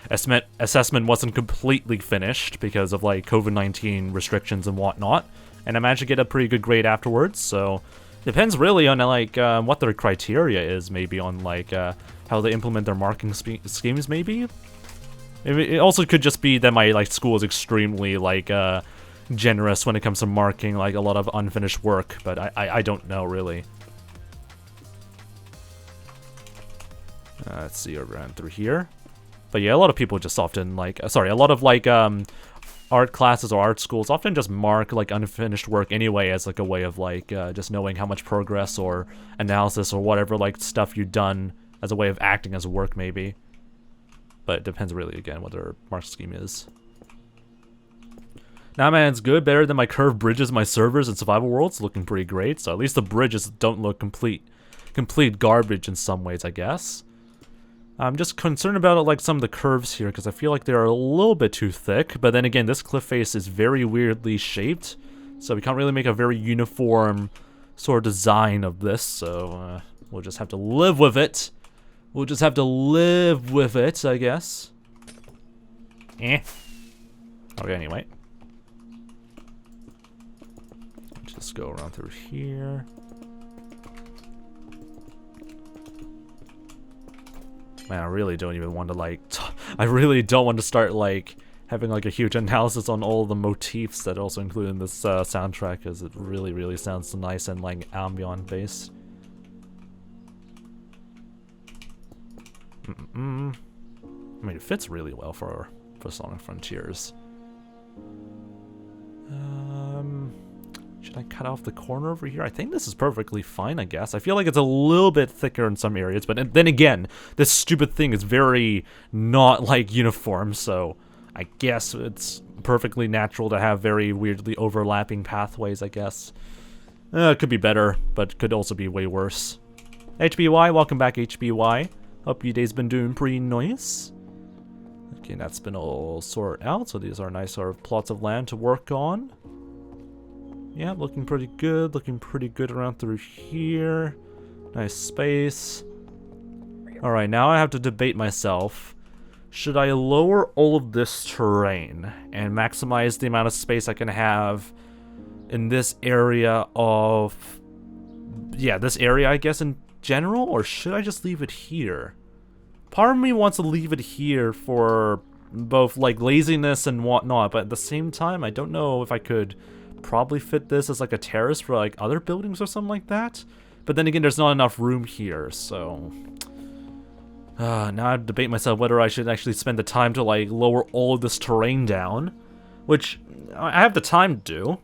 assessment wasn't completely finished because of like COVID-19 restrictions and whatnot, and I managed to get a pretty good grade afterwards. So depends really on like what their criteria is, maybe on like how they implement their marking schemes. Maybe it also could just be that my like school is extremely like generous when it comes to marking like a lot of unfinished work, but I don't know really. Let's see around through here. But yeah, a lot of people just often like a lot of like art classes or art schools often just mark like unfinished work anyway as like a way of like just knowing how much progress or analysis or whatever like stuff you've done as a way of acting as work maybe. But it depends really again what their mark scheme is. Nah man, it's good. Better than my curved bridges, my servers and survival worlds. Looking pretty great. So at least the bridges don't look complete garbage in some ways, I guess. I'm just concerned about like some of the curves here because I feel like they're a little bit too thick. But then again, this cliff face is very weirdly shaped, so we can't really make a very uniform sort of design of this. So we'll just have to live with it. We'll just have to live with it, I guess. Okay, anyway. Just go around through here. Man, I really don't even want to like. I really don't want to start like having like a huge analysis on all the motifs that also include in this soundtrack, because it really sounds nice and like ambient based. I mean, it fits really well for Sonic Frontiers. Should I cut off the corner over here? I think this is perfectly fine, I guess. I feel like it's a little bit thicker in some areas, but then again, this stupid thing is very not, like, uniform, so I guess it's perfectly natural to have very weirdly overlapping pathways, I guess. It could be better, but could also be way worse. HBY, welcome back, HBY. Hope your day's been doing pretty nice. Okay, that's been all sorted out, so these are nice sort of plots of land to work on. Yeah, looking pretty good around through here. Nice space. Alright, now I have to debate myself. Should I lower all of this terrain and maximize the amount of space I can have in this area of... yeah, this area, I guess, in general? Or should I just leave it here? Part of me wants to leave it here for both, like, laziness and whatnot, but at the same time, I don't know if I could probably fit this as, like, a terrace for, like, other buildings or something like that. But then again, there's not enough room here, so... now I have to debate myself whether I should actually spend the time to, like, lower all of this terrain down. Which, I have the time to do.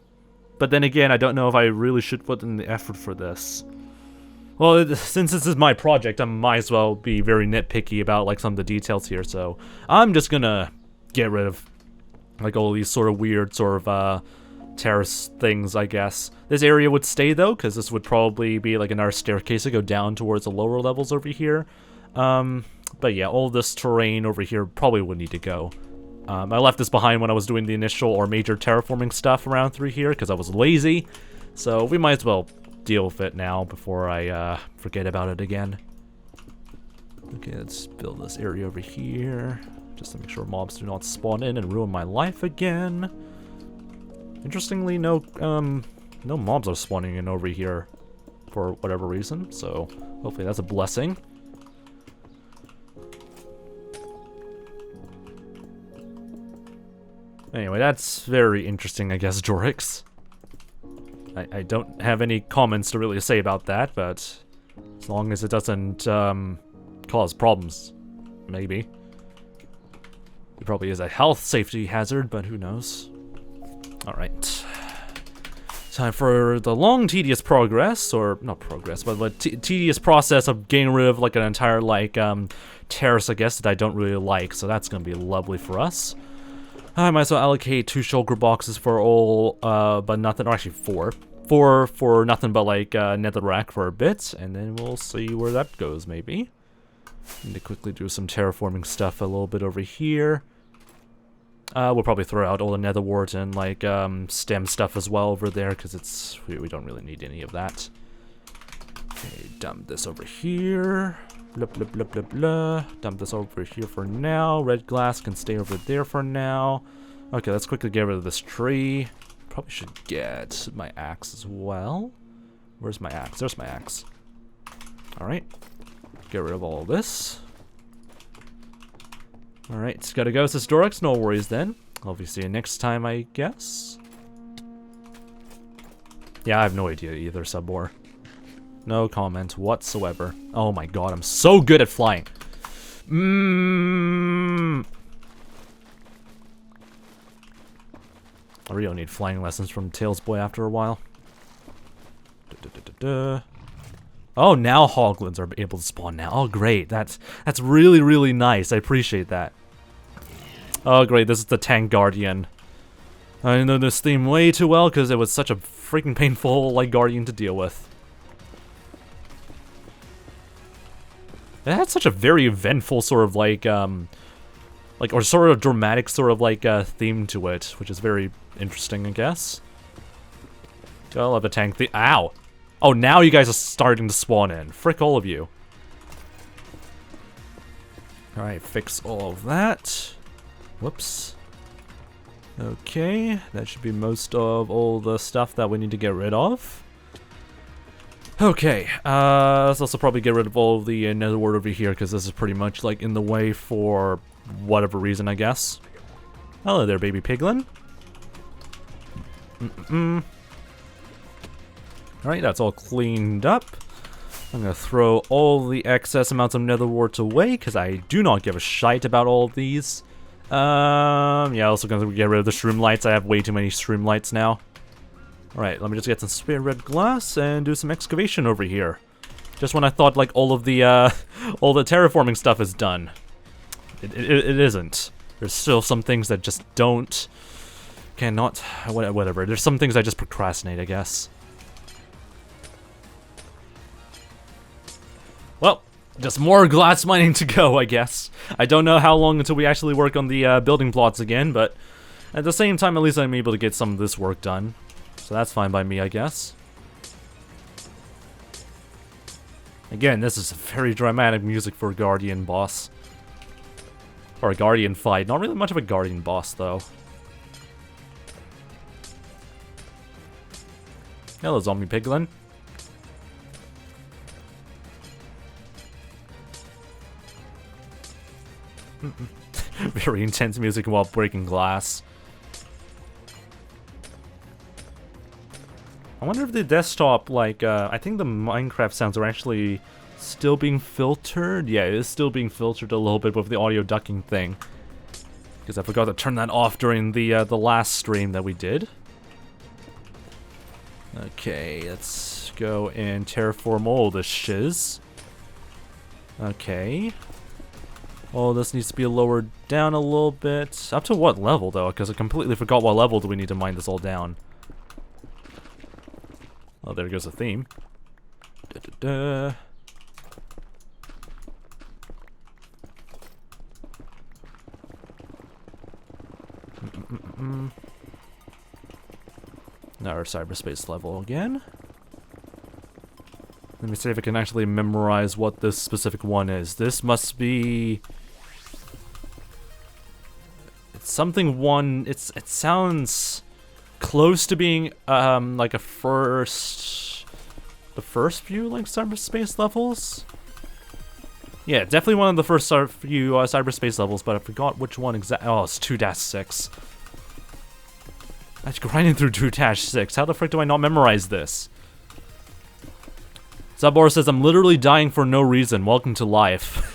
But then again, I don't know if I really should put in the effort for this. Well, since this is my project, I might as well be very nitpicky about, like, some of the details here, so... I'm just gonna get rid of, like, all these sort of weird, sort of, terrace things, I guess. This area would stay, though, because this would probably be, like, another staircase to go down towards the lower levels over here. But yeah, all this terrain over here probably would need to go. I left this behind when I was doing the initial or major terraforming stuff around through here, because I was lazy. So we might as well deal with it now before I, forget about it again. Okay, let's build this area over here, just to make sure mobs do not spawn in and ruin my life again. Interestingly, no mobs are spawning in over here for whatever reason, so hopefully that's a blessing. Anyway, that's very interesting, I guess, 𝗬𝗟. I don't have any comments to really say about that, but as long as it doesn't cause problems, maybe. It probably is a health safety hazard, but who knows. Alright. Time for the long, tedious progress, or not progress, but the tedious process of getting rid of, like, an entire, like, terrace, I guess, that I don't really like, so that's gonna be lovely for us. I might as well allocate 2 shulker boxes for all, but nothing, or actually 4. 4 for nothing but, like, netherrack for a bit, and then we'll see where that goes, maybe. Need to quickly do some terraforming stuff a little bit over here. We'll probably throw out all the nether wart and, like, stem stuff as well over there, because it's, we don't really need any of that. Okay, dump this over here. Blah, blah, blah, blah, blah. Dump this over here for now. Red glass can stay over there for now. Okay, let's quickly get rid of this tree. Probably should get my axe as well. Where's my axe? There's my axe. Alright. Get rid of all of this. Alright, gotta go, says 𝗬𝗟. No worries then. I'll see you next time, I guess. Yeah, I have no idea either, 𝗏𝗏. No comment whatsoever. Oh my god, I'm so good at flying. I really don't need flying lessons from 𝗏𝗏boy after a while. Oh, now hoglins are able to spawn now. Oh, great. That's really, really nice. I appreciate that. Oh, great. This is the tank guardian. I know this theme way too well because it was such a freaking painful, like, guardian to deal with. It had such a very eventful sort of, like, or sort of dramatic sort of, like, theme to it, which is very interesting, I guess. I love the tank theme. Ow! Oh, now you guys are starting to spawn in. Frick all of you. Alright, fix all of that. Whoops. Okay, that should be most of all the stuff that we need to get rid of. Okay, let's also probably get rid of all of the nether wart over here, because this is pretty much, like, in the way for whatever reason, I guess. Hello there, baby piglin. Alright, that's all cleaned up. I'm gonna throw all the excess amounts of nether warts away, because I do not give a shite about all of these. Yeah, also gonna get rid of the shroom lights. I have way too many shroom lights now. Alright, let me just get some spare red glass and do some excavation over here. Just when I thought, like, all of the, all the terraforming stuff is done. It isn't. There's still some things that just cannot, whatever. There's some things I just procrastinate, I guess. Well, just more glass mining to go, I guess. I don't know how long until we actually work on the building plots again, but at the same time, at least I'm able to get some of this work done. So that's fine by me, I guess. Again, this is very dramatic music for a Guardian boss. Or a Guardian fight. Not really much of a Guardian boss, though. Hello, zombie piglin. Very intense music while breaking glass. I wonder if the desktop, like, I think the Minecraft sounds are actually still being filtered. Yeah, it is still being filtered a little bit with the audio ducking thing. Because I forgot to turn that off during the last stream that we did. Okay, let's go and terraform all this shiz. Okay. Oh, this needs to be lowered down a little bit. Up to what level, though? Because I completely forgot what level do we need to mine this all down. Oh, there goes the theme. Now our cyberspace level again. Let me see if I can actually memorize what this specific one is. This must be... It's something one... It sounds close to being, like a first... The first few, like, cyberspace levels? Yeah, definitely one of the first few cyberspace levels, but I forgot which one exactly. Oh, it's 2-6. I was grinding through 2-6. How the frick do I not memorize this? 𝗦𝗶𝗹 says, I'm literally dying for no reason. Welcome to life.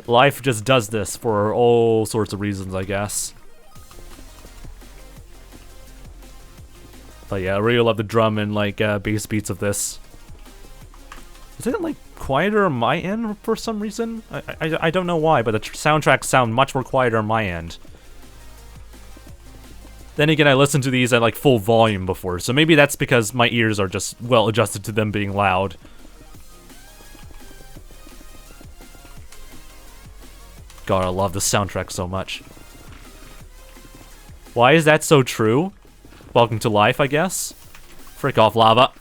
Life just does this for all sorts of reasons, I guess. But yeah, I really love the drum and, like, bass beats of this. Isn't it, like, quieter on my end for some reason? I don't know why, but the soundtracks sound much more quieter on my end. Then again, I listened to these at, like, full volume before, so maybe that's because my ears are just well adjusted to them being loud. God, I love the soundtrack so much. Why is that so true? Welcome to life, I guess. Frick off, lava.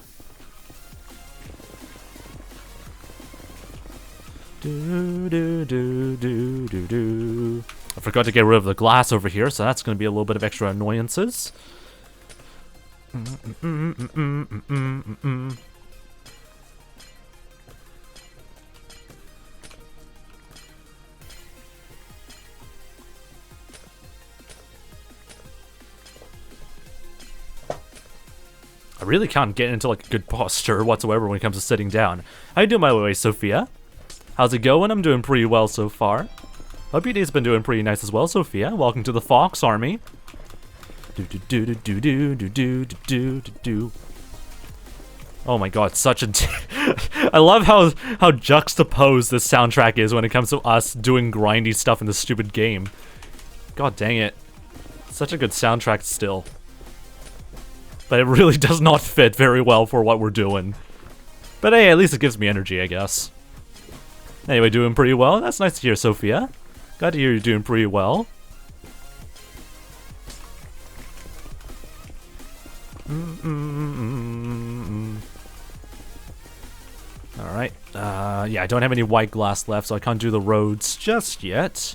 I forgot to get rid of the glass over here, so that's going to be a little bit of extra annoyances. I really can't get into, like, a good posture whatsoever when it comes to sitting down. How you doing, by the way, Sophia? How's it going? I'm doing pretty well so far. Hope your day's been doing pretty nice as well, Sophia. Welcome to the Fox Army. Oh my god, such a... I love how juxtaposed this soundtrack is when it comes to us doing grindy stuff in this stupid game. God dang it. Such a good soundtrack still. But it really does not fit very well for what we're doing. But hey, at least it gives me energy, I guess. Anyway, doing pretty well. That's nice to hear, Sophia. Glad to hear you're doing pretty well. Alright. Yeah, I don't have any white glass left, so I can't do the roads just yet.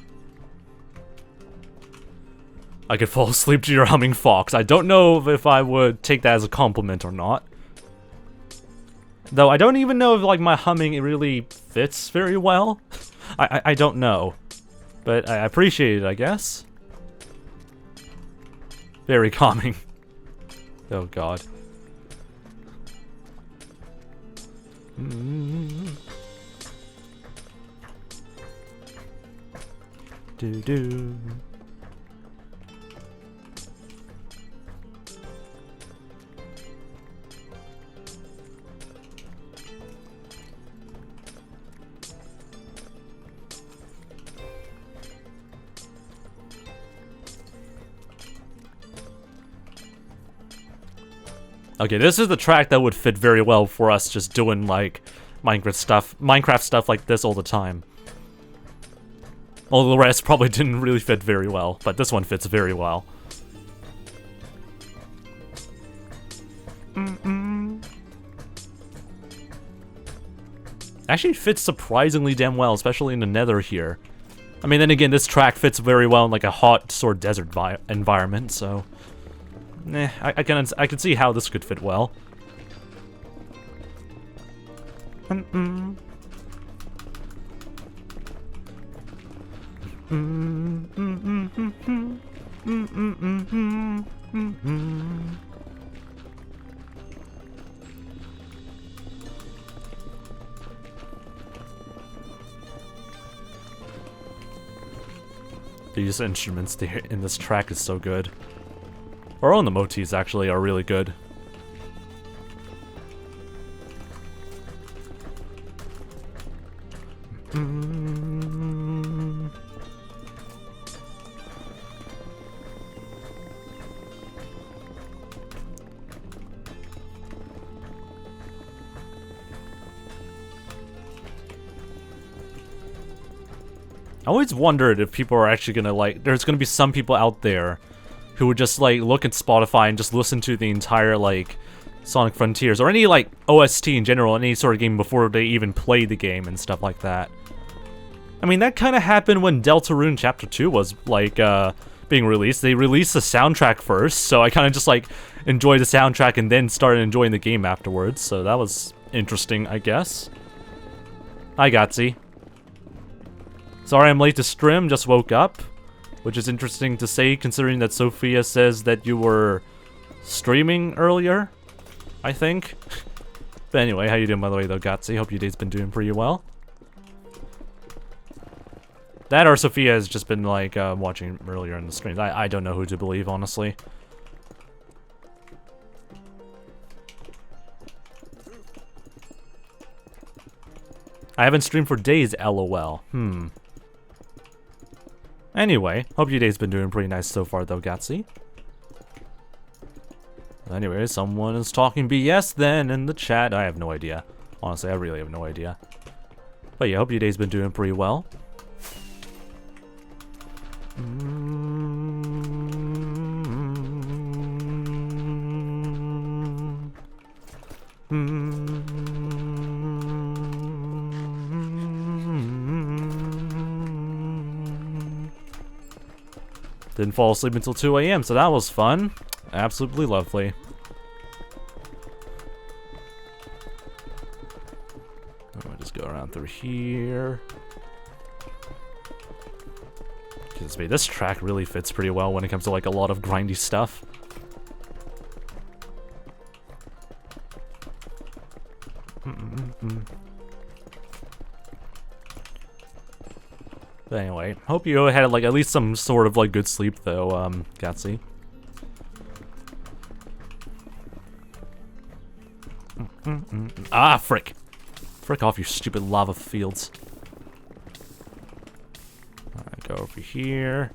I could fall asleep to your humming fox. I don't know if I would take that as a compliment or not. Though I don't even know if like my humming really fits very well. I don't know. But I appreciate it, I guess. Very calming. Oh god. Do. Okay, this is the track that would fit very well for us just doing like Minecraft stuff like this all the time. All the rest probably didn't really fit very well, but this one fits very well. Actually fits surprisingly damn well, especially in the Nether here. I mean, then again, this track fits very well in like a hot sort of desert environment, so... I can see how this could fit well. These instruments in this track is so good. Our own 𝗦cies actually are really good. I always wondered if people are actually gonna like, there's gonna be some people out there who would just like look at Spotify and just listen to the entire like Sonic Frontiers or any like OST in general, any sort of game before they even play the game and stuff like that. I mean, that kind of happened when Deltarune Chapter 2 was like being released. They released the soundtrack first, so I kind of just like enjoyed the soundtrack and then started enjoying the game afterwards, so that was interesting, I guess. Hi, 𝗦cie. Sorry I'm late to stream, just woke up. Which is interesting to say, considering that Sophia says that you were streaming earlier, I think. But anyway, how you doing by the way though, 𝗦cie? Hope your day's been doing pretty well. That or Sophia has just been like watching earlier in the streams. I don't know who to believe, honestly. I haven't streamed for days, LOL. Anyway, hope your day's been doing pretty nice so far though, 𝗦cie. Anyway, someone is talking BS then in the chat. I have no idea. Honestly, I really have no idea. But yeah, hope your day's been doing pretty well. Didn't fall asleep until 2 AM, so that was fun. Absolutely lovely. I'll just go around through here. This track really fits pretty well when it comes to like a lot of grindy stuff. But anyway, hope you had like at least some sort of like good sleep though, 𝗦cie. Ah, frick. Frick off, you stupid lava fields. Alright, go over here.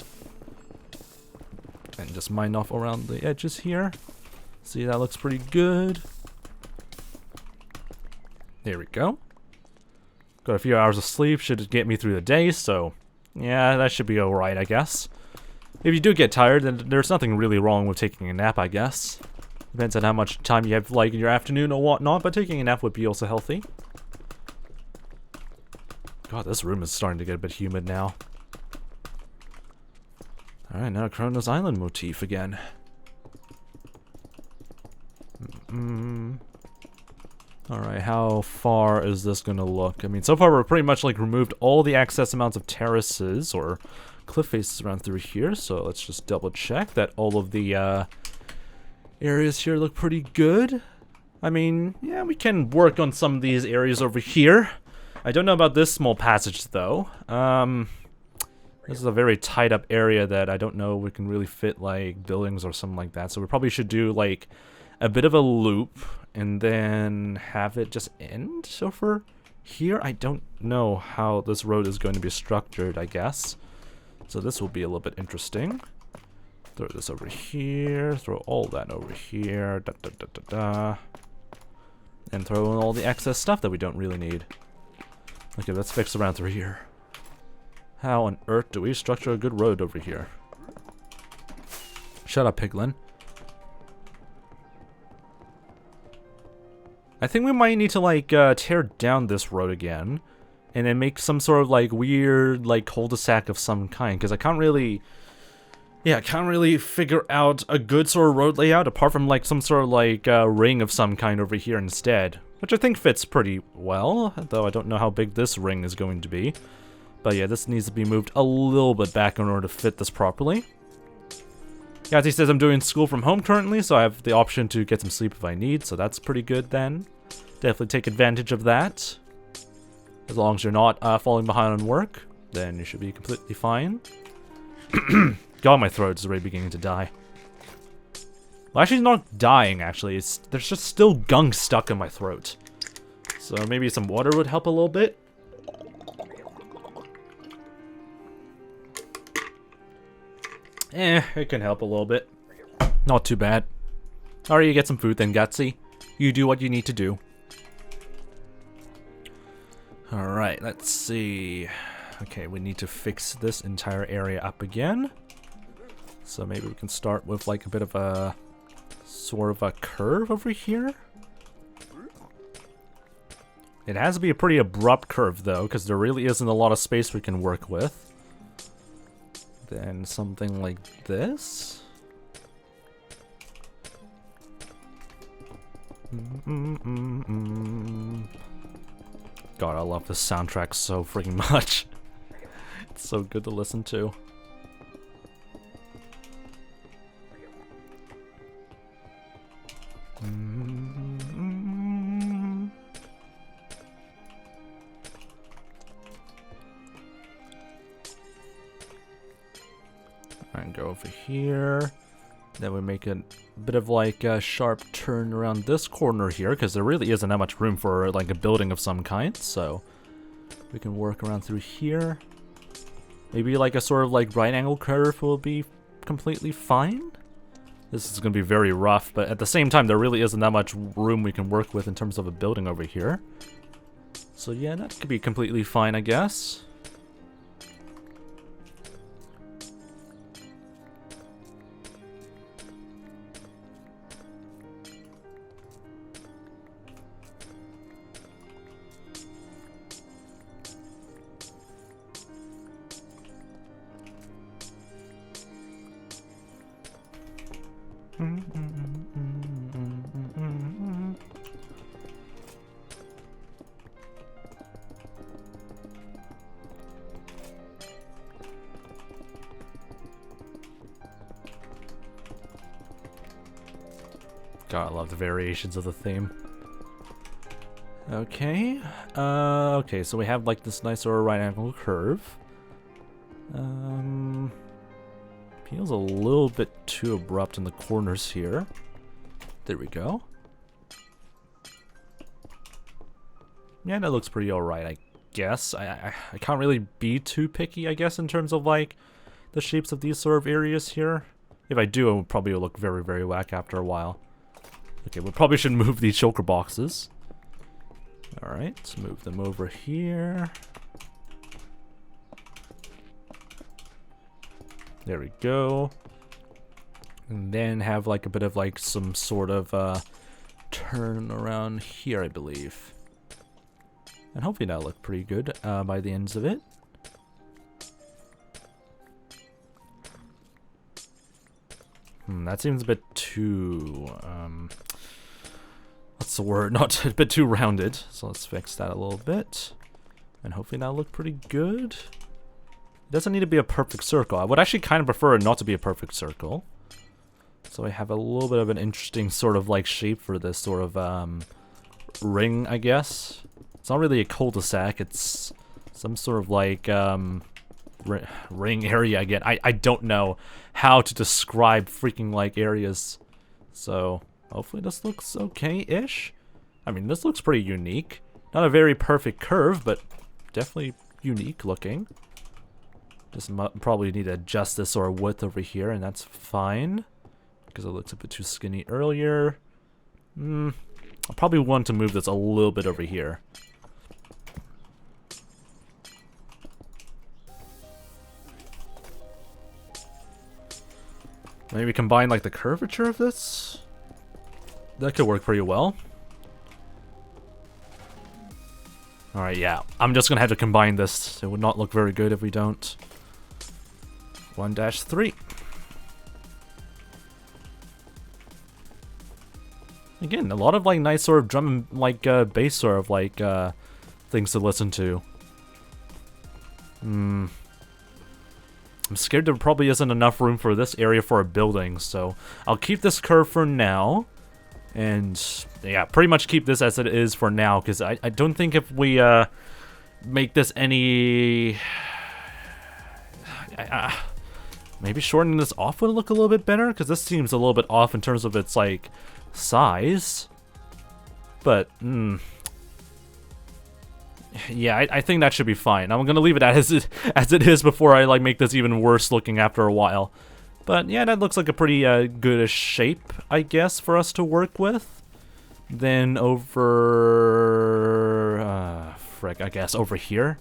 And just mine off around the edges here. See, that looks pretty good. There we go. Got a few hours of sleep, should get me through the day, so... yeah, that should be alright, I guess. If you do get tired, then there's nothing really wrong with taking a nap, I guess. Depends on how much time you have, like, in your afternoon or whatnot, but taking a nap would be also healthy. God, this room is starting to get a bit humid now. Alright, now Kronos Island motif again. Alright, how far is this gonna look? I mean, so far we're pretty much like removed all the excess amounts of terraces or cliff faces around through here, so let's just double check that all of the areas here look pretty good. I mean, yeah, we can work on some of these areas over here. I don't know about this small passage though. This is a very tied up area that I don't know we can really fit like buildings or something like that, so we probably should do like a bit of a loop and then have it just end over here. I don't know how this road is going to be structured, I guess. So this will be a little bit interesting. Throw this over here, throw all that over here, and throw in all the excess stuff that we don't really need. Okay, let's fix around through here. How on earth do we structure a good road over here? Shut up, Piglin. I think we might need to like tear down this road again and then make some sort of like weird like cul-de-sac of some kind, because I can't really figure out a good sort of road layout apart from like some sort of like ring of some kind over here instead, which I think fits pretty well, though I don't know how big this ring is going to be. But yeah, this needs to be moved a little bit back in order to fit this properly. Yeah, as he says, I'm doing school from home currently, so I have the option to get some sleep if I need, so that's pretty good then. Definitely take advantage of that. As long as you're not falling behind on work, then you should be completely fine. God, my throat is already beginning to die. Well, actually, it's not dying, actually. There's just still gunk stuck in my throat. So maybe some water would help a little bit. It can help a little bit. Not too bad. Alright, you get some food then, 𝗦cie. You do what you need to do. Alright, let's see. Okay, we need to fix this entire area up again. So maybe we can start with like a bit of a sort of a curve over here. It has to be a pretty abrupt curve though, because there really isn't a lot of space we can work with. Then something like this. God, I love this soundtrack so freaking much. It's so good to listen to. And go over here. Then we make a bit of like a sharp turn around this corner here, because there really isn't that much room for like a building of some kind, so we can work around through here. Maybe like a sort of like right angle curve will be completely fine. This is going to be very rough, but at the same time there really isn't that much room we can work with in terms of a building over here. So yeah, that could be completely fine, I guess. God, I love the variations of the theme. Okay. Okay, so we have like this nice sort of right angle curve. Feels a little bit too abrupt in the corners here. There we go. Yeah, that looks pretty alright, I guess. I can't really be too picky, I guess, in terms of like the shapes of these sort of areas here. If I do, it will probably look very, very whack after a while. Okay, we probably should move these shulker boxes. Alright, let's move them over here. There we go. And then have like a bit of like some sort of turn around here, I believe. And hopefully that'll look pretty good by the ends of it. That seems a bit too, what's the word? Not a bit too rounded. So let's fix that a little bit. And hopefully that'll look pretty good. It doesn't need to be a perfect circle. I would actually kind of prefer it not to be a perfect circle. So I have a little bit of an interesting sort of like shape for this sort of ring, I guess. It's not really a cul-de-sac, it's some sort of like ring area again. I don't know how to describe freaking like areas. So hopefully this looks okay-ish. I mean, this looks pretty unique. Not a very perfect curve, but definitely unique looking. Just probably need to adjust this sort of width over here, and that's fine. Because it looks a bit too skinny earlier. I'll probably want to move this a little bit over here. Maybe combine like the curvature of this? That could work pretty well. Alright, yeah. I'm just gonna have to combine this. It would not look very good if we don't. 1-3. Again, a lot of like nice sort of drum like bass sort of like things to listen to. I'm scared there probably isn't enough room for this area for a building, so I'll keep this curve for now. And yeah, pretty much keep this as it is for now, because I don't think if we make this any... maybe shortening this off would look a little bit better, because this seems a little bit off in terms of its like size. But yeah, I think that should be fine. I'm gonna leave it as it is before I like make this even worse looking after a while. But yeah, that looks like a pretty good shape, I guess, for us to work with. Then over frick, I guess over here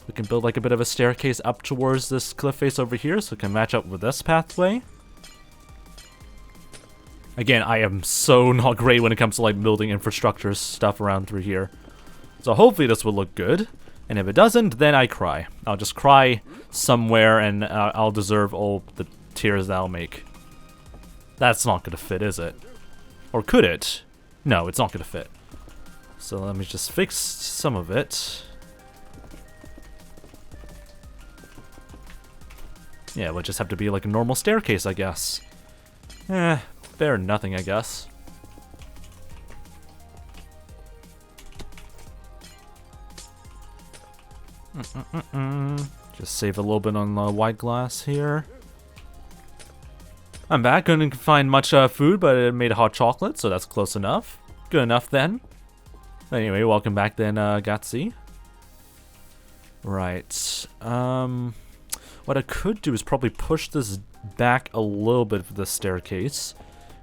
we can build like a bit of a staircase up towards this cliff face over here, so it can match up with this pathway. Again, I am so not great when it comes to like building infrastructure stuff around through here. So hopefully this will look good. And if it doesn't, then I cry. I'll just cry somewhere, and I'll deserve all the tears that'll make. That's not gonna fit, is it? Or could it? No, it's not gonna fit. So let me just fix some of it. Yeah, we'll just have to be like a normal staircase, I guess. Better than nothing, I guess. Just save a little bit on the white glass here. I'm back. Couldn't find much food, but it made hot chocolate, so that's close enough. Good enough then. Anyway, welcome back then, 𝗦cie. Right. What I could do is probably push this back a little bit for the staircase.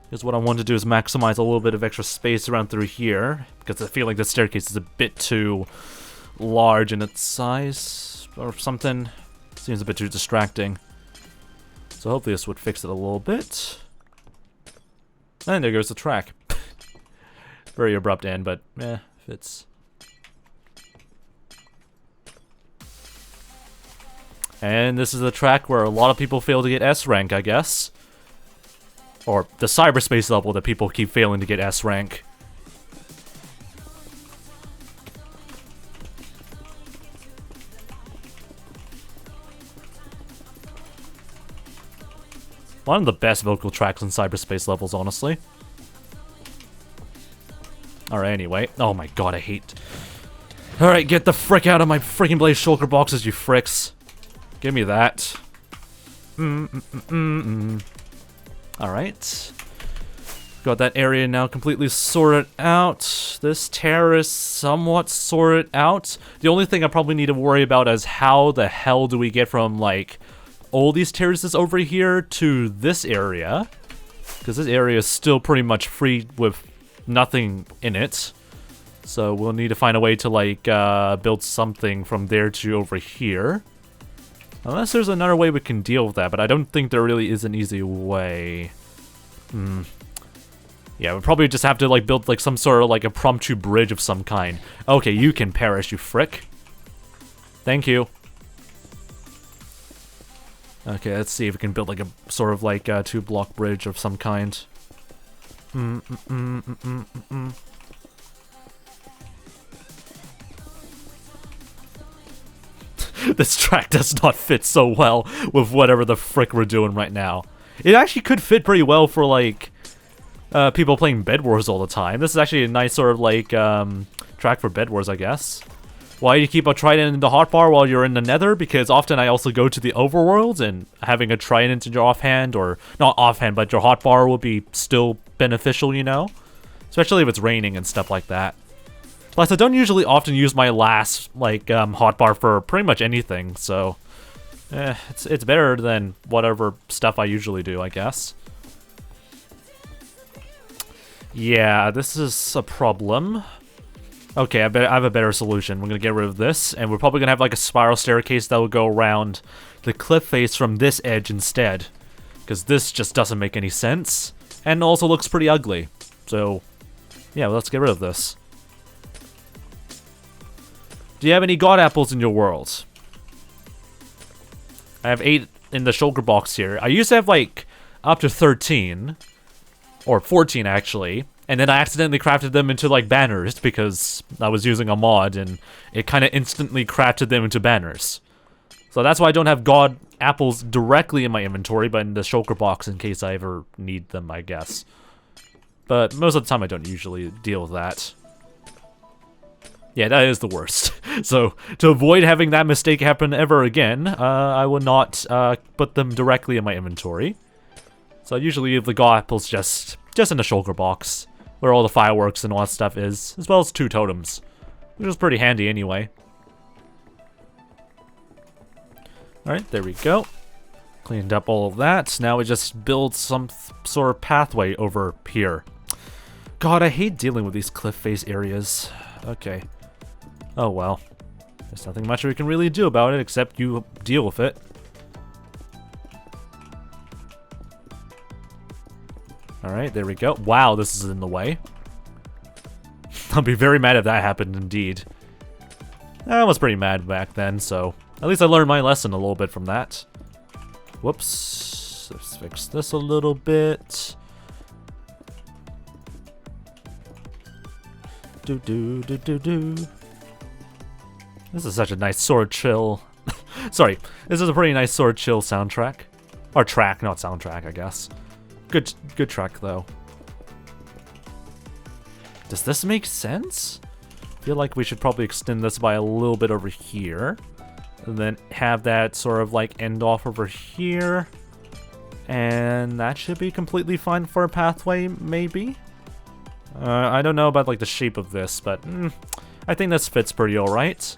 Because what I want to do is maximize a little bit of extra space around through here. Because I feel like the staircase is a bit too large in its size or something. Seems a bit too distracting. So hopefully this would fix it a little bit. And there goes the track. Very abrupt end, but fits. And this is a track where a lot of people fail to get S rank, I guess. Or the cyberspace level that people keep failing to get S rank. One of the best vocal tracks in cyberspace levels, honestly. Alright, anyway. Oh my god, I hate... Alright, get the frick out of my freaking blaze shulker boxes, you fricks. Give me that. Alright. Got that area now completely sorted out. This terrace somewhat sorted out. The only thing I probably need to worry about is how the hell do we get from, like, all these terraces over here to this area. Because this area is still pretty much free with nothing in it. So we'll need to find a way to, like, build something from there to over here. Unless there's another way we can deal with that, but I don't think there really is an easy way. Yeah, we'll probably just have to, like, build, like, some sort of, like, impromptu bridge of some kind. Okay, you can perish, you frick. Thank you. Okay, let's see if we can build like a sort of like a 2-block bridge of some kind. This track does not fit so well with whatever the frick we're doing right now. It actually could fit pretty well for like people playing Bed Wars all the time. This is actually a nice sort of like track for Bed Wars, I guess. Why do you keep a trident in the hotbar while you're in the nether? Because often I also go to the overworld, and having a trident in your offhand, or not offhand, but your hotbar will be still beneficial, you know? Especially if it's raining and stuff like that. Plus, I don't usually often use my last, like, hotbar for pretty much anything, so... it's better than whatever stuff I usually do, I guess. Yeah, this is a problem. Okay, I have a better solution. We're gonna get rid of this, and we're probably gonna have like a spiral staircase that will go around the cliff face from this edge instead. Because this just doesn't make any sense, and also looks pretty ugly. So, yeah, well, let's get rid of this. Do you have any god apples in your world? I have 8 in the shulker box here. I used to have like up to 13, or 14 actually. And then I accidentally crafted them into, like, banners because I was using a mod, and it kind of instantly crafted them into banners. So that's why I don't have god apples directly in my inventory, but in the shulker box in case I ever need them, I guess. But most of the time I don't usually deal with that. Yeah, that is the worst. So, to avoid having that mistake happen ever again, I will not put them directly in my inventory. So I usually leave the god apples just in the shulker box, where all the fireworks and all that stuff is, as well as 2 totems, which is pretty handy anyway. Alright, there we go. Cleaned up all of that. Now we just build some sort of pathway over here. God, I hate dealing with these cliff face areas. Okay. Oh well. There's nothing much we can really do about it, except you deal with it. Alright, there we go. Wow, this is in the way. I'll be very mad if that happened indeed. I was pretty mad back then, so at least I learned my lesson a little bit from that. Whoops. Let's fix this a little bit. This is such a nice sword chill. Sorry, this is a pretty nice sword chill soundtrack. Or track, not soundtrack, I guess. Good track, though. Does this make sense? I feel like we should probably extend this by a little bit over here. And then have that sort of like end off over here. And that should be completely fine for a pathway, maybe? I don't know about like the shape of this, but I think this fits pretty alright.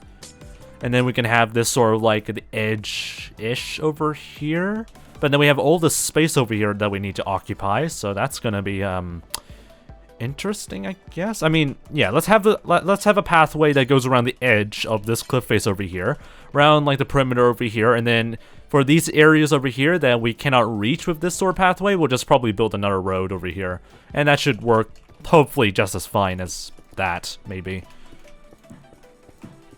And then we can have this sort of like the edge-ish over here. But then we have all this space over here that we need to occupy, so that's gonna be interesting, I guess. I mean, yeah, let's have a pathway that goes around the edge of this cliff face over here, around like the perimeter over here, and then for these areas over here that we cannot reach with this sort of pathway, we'll just probably build another road over here, and that should work hopefully just as fine as that, maybe.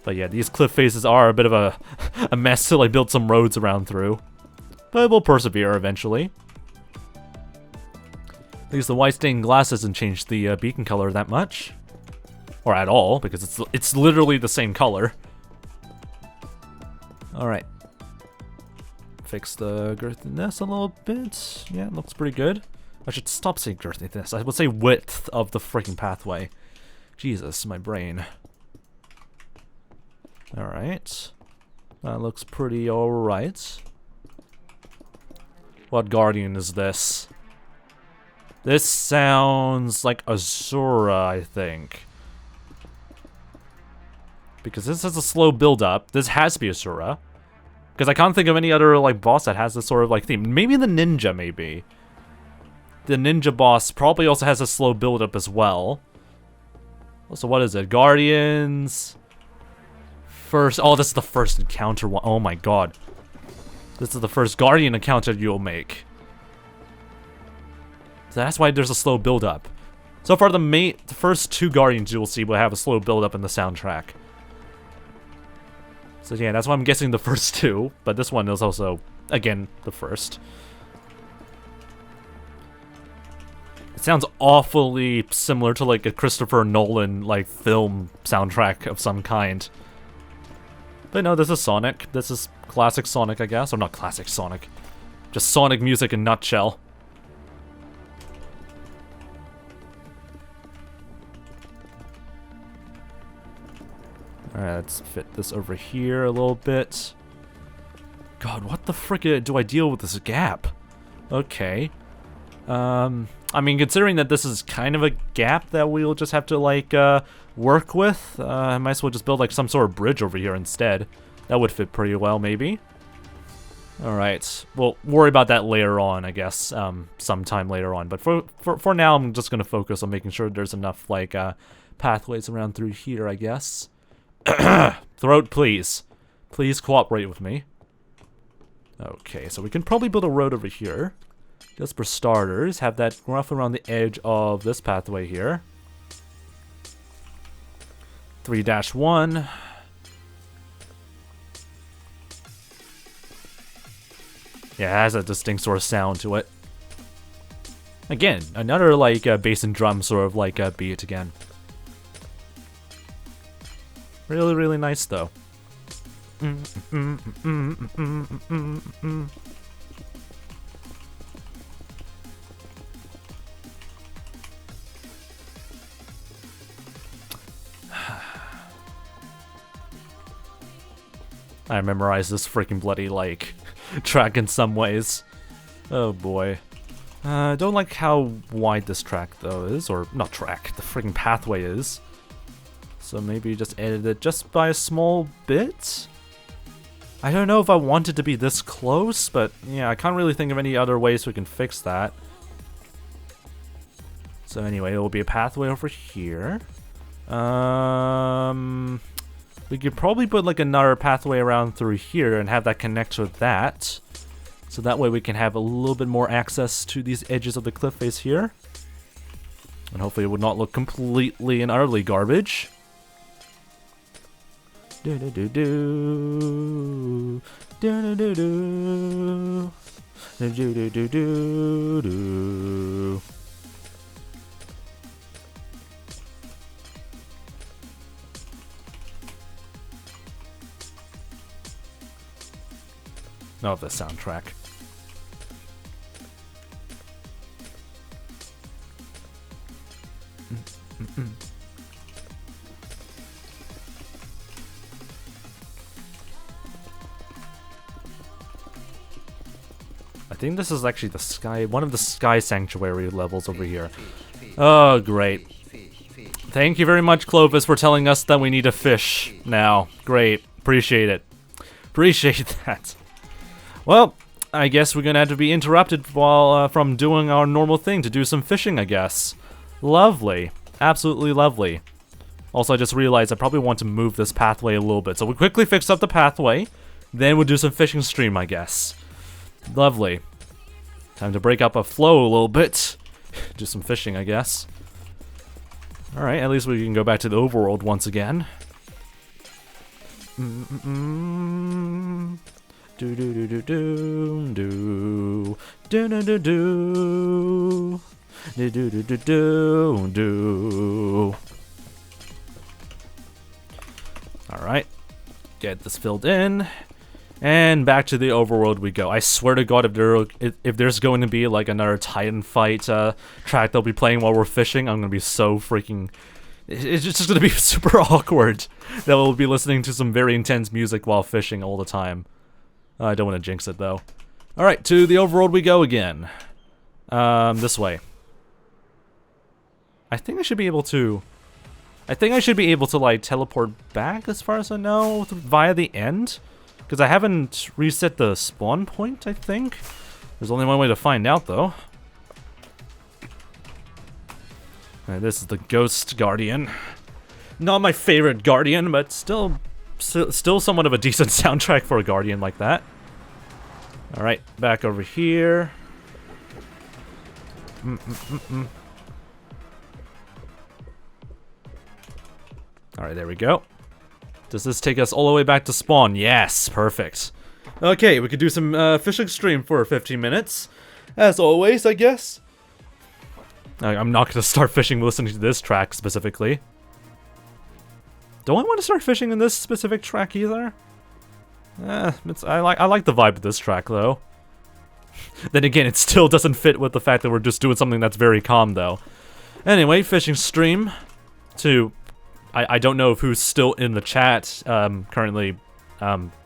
But yeah, these cliff faces are a bit of a mess to like build some roads around through. But we'll persevere eventually. At least the white stained glass doesn't change the beacon color that much. Or at all, because it's literally the same color. Alright. Fix the girthiness a little bit. Yeah, it looks pretty good. I should stop saying girthiness. I would say width of the freaking pathway. Jesus, my brain. Alright. That looks pretty alright. What guardian is this? This sounds like Azura, I think. Because this has a slow build-up. This has to be Azura. Because I can't think of any other like boss that has this sort of like theme. Maybe the ninja, maybe. The ninja boss probably also has a slow build-up as well. So what is it? Guardians. First. Oh, this is the first encounter one. Oh my god. This is the first guardian encounter you'll make. So that's why there's a slow build-up. So far, the first 2 guardians you will see will have a slow build-up in the soundtrack. So yeah, that's why I'm guessing the first 2. But this one is also again, the first. It sounds awfully similar to like a Christopher Nolan like film soundtrack of some kind. But no, this is Sonic. This is classic Sonic, I guess. Or not classic Sonic. Just Sonic music in a nutshell. Alright, let's fit this over here a little bit. God, what the frick do I deal with this gap? Okay. I mean, considering that this is kind of a gap that we'll just have to, like, work with, I might as well just build, like, some sort of bridge over here instead. That would fit pretty well, maybe. Alright, we'll worry about that later on, I guess, sometime later on. But for now, I'm just gonna focus on making sure there's enough, like, pathways around through here, I guess. Throat, please. Please cooperate with me. Okay, so we can probably build a road over here. Just for starters, have that rough around the edge of this pathway here. 3-1. Yeah, it has a distinct sort of sound to it. Again, another like bass and drum sort of like beat again. Really, really nice though. I memorized this freaking bloody, like, track in some ways. Oh boy. I don't like how wide this track, though, is. Or, not track, the freaking pathway is. So maybe just edit it just by a small bit? I don't know if I want it to be this close, but yeah, I can't really think of any other ways we can fix that. So anyway, it will be a pathway over here. We could probably put like another pathway around through here and have that connect with that. So that way we can have a little bit more access to these edges of the cliff face here. And hopefully it would not look completely and utterly garbage. Do do do do do do do do do do do do do. Of the soundtrack. I think this is actually the sky, one of the sky sanctuary levels over here. Oh, great. Thank you very much, Clovis, for telling us that we need a fish now. Great. Appreciate it. Appreciate that. Well, I guess we're gonna have to be interrupted while from doing our normal thing to do some fishing, I guess. Lovely. Absolutely lovely. Also, I just realized I probably want to move this pathway a little bit. So we'll quickly fix up the pathway, then we'll do some fishing stream, I guess. Lovely. Time to break up a flow a little bit. Do some fishing, I guess. Alright, at least we can go back to the overworld once again. Do do do do do do do do do do do do do do do. All right, get this filled in, and back to the overworld we go. I swear to God, if there's going to be like another Titan fight track they'll be playing while we're fishing, I'm gonna be so freaking. It's just gonna be super awkward that we'll be listening to some very intense music while fishing all the time. I don't want to jinx it, though. Alright, to the overworld we go again. This way. I think I should be able to... like, teleport back, as far as I know, via the end. Because I haven't reset the spawn point, I think. There's only one way to find out, though. Alright, this is the Ghost Guardian. Not my favorite Guardian, but still somewhat of a decent soundtrack for a Guardian like that. Alright, back over here. Alright, there we go. Does this take us all the way back to spawn? Yes, perfect. Okay, we could do some fishing stream for 15 minutes. As always, I guess. I'm not going to start fishing listening to this track specifically. Don't I want to start fishing in this specific track either? I like the vibe of this track though. Then again, it still doesn't fit with the fact that we're just doing something that's very calm though. Anyway, fishing stream to... I don't know who's still in the chat currently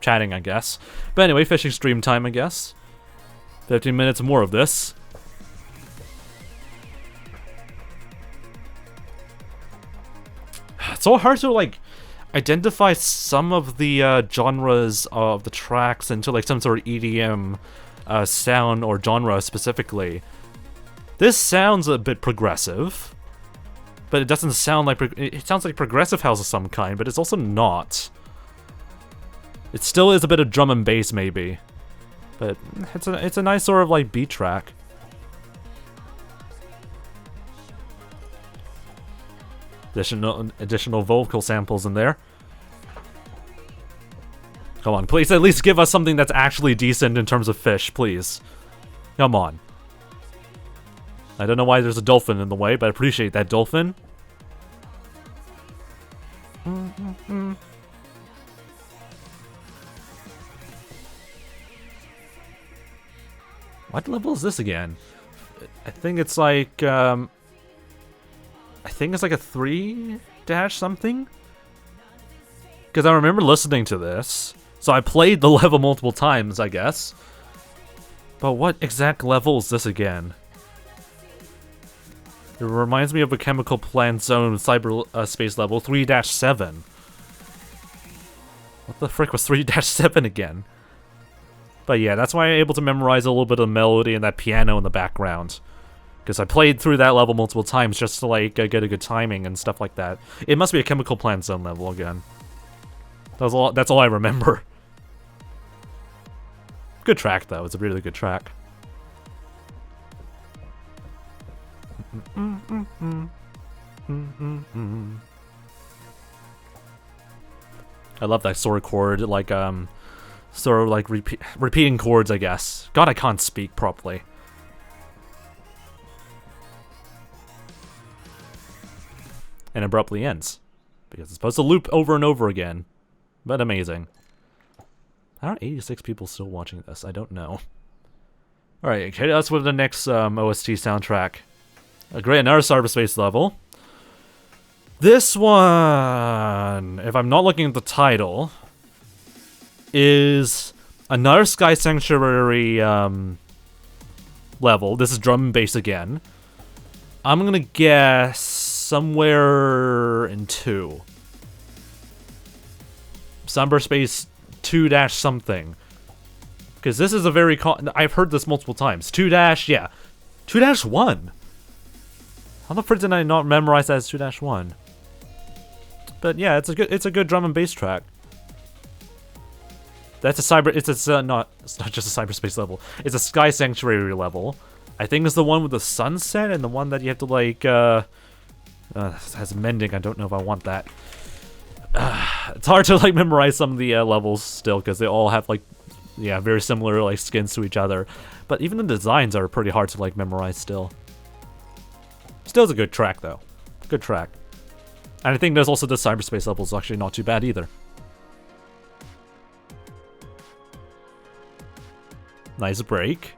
chatting, I guess. But anyway, fishing stream time, I guess. 15 minutes more of this. It's so hard to, like, identify some of the genres of the tracks into, like, some sort of EDM sound or genre specifically. This sounds a bit progressive, but it doesn't sound like... It sounds like progressive house of some kind, but it's also not. It still is a bit of drum and bass, maybe. But it's a nice sort of, like, beat track. Additional vocal samples in there. Come on, please at least give us something that's actually decent in terms of fish, please. Come on. I don't know why there's a dolphin in the way, but I appreciate that dolphin. What level is this again? I think it's like, I think it's like a 3 dash something? Because I remember listening to this. So I played the level multiple times, I guess. But what exact level is this again? It reminds me of a chemical plant zone cyberspace level 3-7. What the frick was 3-7 again? But yeah, that's why I'm able to memorize a little bit of the melody and that piano in the background. Because I played through that level multiple times just to, like, get a good timing and stuff like that. It must be a chemical plant zone level again. That's all I remember. Good track, though. It's a really good track. I love that sort of chord, like, sort of like repeating chords, I guess. God, I can't speak properly. And abruptly ends. Because it's supposed to loop over and over again. But amazing. How are 86 people still watching this? I don't know. Alright, hit us with the next OST soundtrack. Another cyberspace level. This one, if I'm not looking at the title, is another 𝗦ci Sanctuary level. This is drum and bass again. I'm gonna guess somewhere in 2. Cyberspace 2- something. Because this is a very... I've heard this multiple times. 2-, yeah. 2-1. How the frick did I not memorize that as 2-1? But yeah, it's a good drum and bass track. That's a it's not just a cyberspace level. It's a 𝗦ci Sanctuary level. I think it's the one with the sunset and the one that you have to, like, has mending. I don't know if I want that. It's hard to, like, memorize some of the levels still because they all have, like, yeah, very similar, like, skins to each other. But even the designs are pretty hard to, like, memorize still. Still is a good track, though. Good track. And I think there's also the cyberspace level is actually not too bad either. Nice break.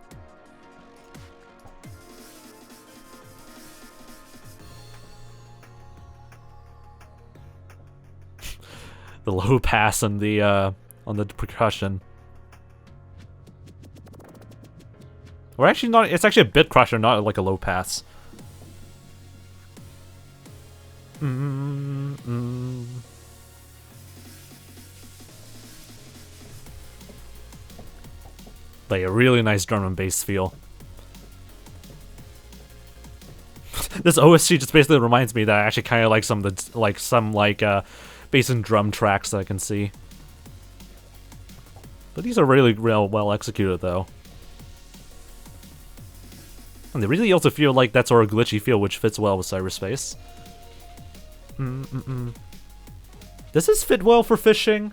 The low pass on the percussion. Or actually not, it's actually a bit crusher, not like a low pass. Like a really nice drum and bass feel. This OST just basically reminds me that I actually kind of like some of the bass and drum tracks that I can see. But these are really well executed though. And they really also feel like that sort of glitchy feel which fits well with cyberspace. Does this fit well for fishing?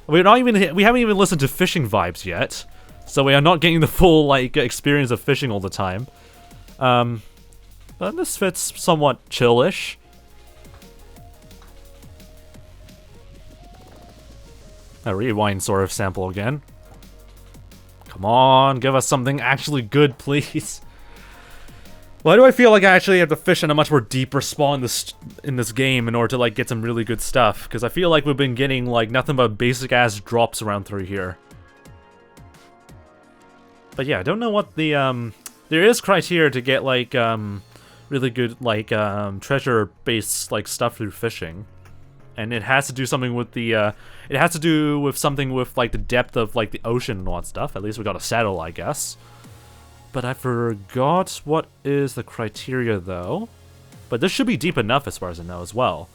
we haven't even listened to fishing vibes yet, so we are not getting the full like experience of fishing all the time. But this fits somewhat chillish. A rewind sort of sample again. Come on, give us something actually good, please. Why do I feel like I actually have to fish in a much more deeper spawn in this game in order to like get some really good stuff? Because I feel like we've been getting like nothing but basic ass drops around through here. But yeah, I don't know what the there is criteria to get like really good like treasure based like stuff through fishing. And it has to do something with the, it has to do with something with, like, the depth of, like, the ocean and all that stuff. At least we got a saddle, I guess. But I forgot what is the criteria, though. But this should be deep enough, as far as I know, as well.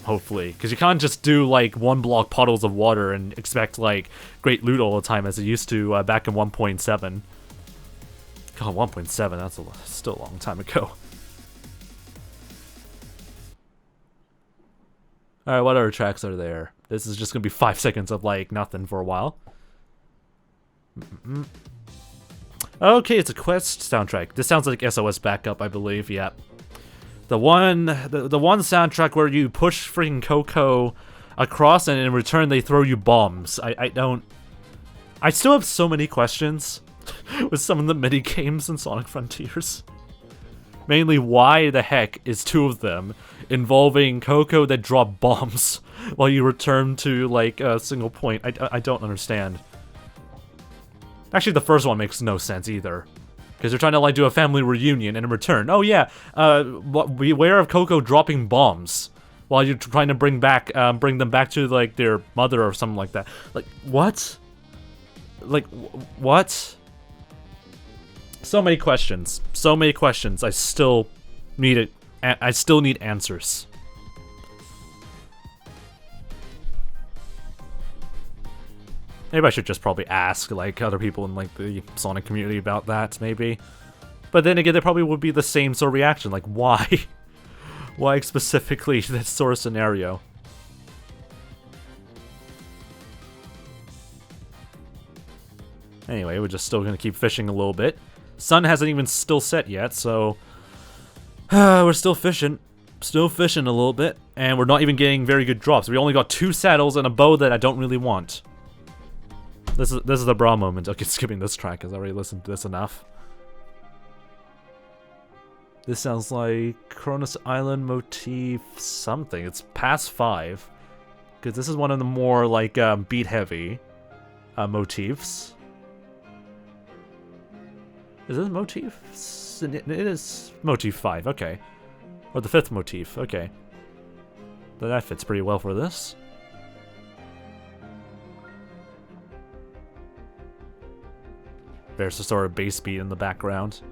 Hopefully. Because you can't just do, like, one block puddles of water and expect, like, great loot all the time as it used to back in 1.7. God, 1.7, that's still a long time ago. Alright, what other tracks are there? This is just gonna be 5 seconds of, like, nothing for a while. Okay, it's a Quest soundtrack. This sounds like SOS Backup, I believe, yeah. The one soundtrack where you push freaking Coco across and in return they throw you bombs. I still have so many questions with some of the mini-games in Sonic Frontiers. Mainly, why the heck is 2 of them involving Coco that drop bombs while you return to, like, a single point? I don't understand. Actually, the first one makes no sense either. Because they're trying to, like, do a family reunion and in return, oh yeah, beware of Coco dropping bombs while you're trying to bring them back to, like, their mother or something like that. Like, what? Like, what? So many questions. So many questions. I still need it. I still need answers. Maybe I should just probably ask, like, other people in, like, the Sonic community about that, maybe. But then again, there probably would be the same sort of reaction. Like, why? Why specifically this sort of scenario? Anyway, we're just still gonna keep fishing a little bit. Sun hasn't even still set yet, so we're still fishing. Still fishing a little bit, and we're not even getting very good drops. We only got 2 saddles and a bow that I don't really want. This is the bra moment. Okay, skipping this track because I already listened to this enough. This sounds like Kronos Island motif something. It's past 5. Because this is one of the more, like, beat-heavy motifs. Is this motif? It is motif 5, okay. Or the 5th motif, okay. That fits pretty well for this. There's the sort of bass beat in the background.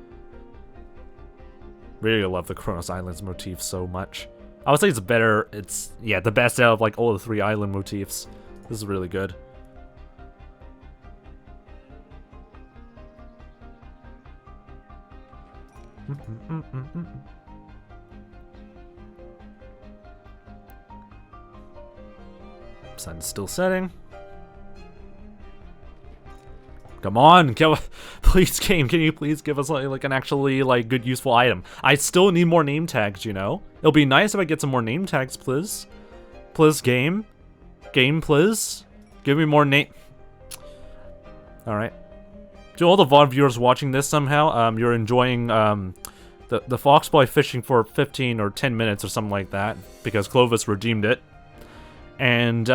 Really love the Kronos Islands motif so much. I would say it's better, yeah, the best out of like all the 3 island motifs. This is really good. Sun's still setting. Come on, please game, can you please give us like an actually like good useful item? I still need more name tags, you know? It'll be nice if I get some more name tags, please. Please game. Game, please. Give me more name. Alright. To all the VOD viewers watching this somehow, you're enjoying the 𝗏𝗶 fishing for 15 or 10 minutes or something like that, because Clovis redeemed it. And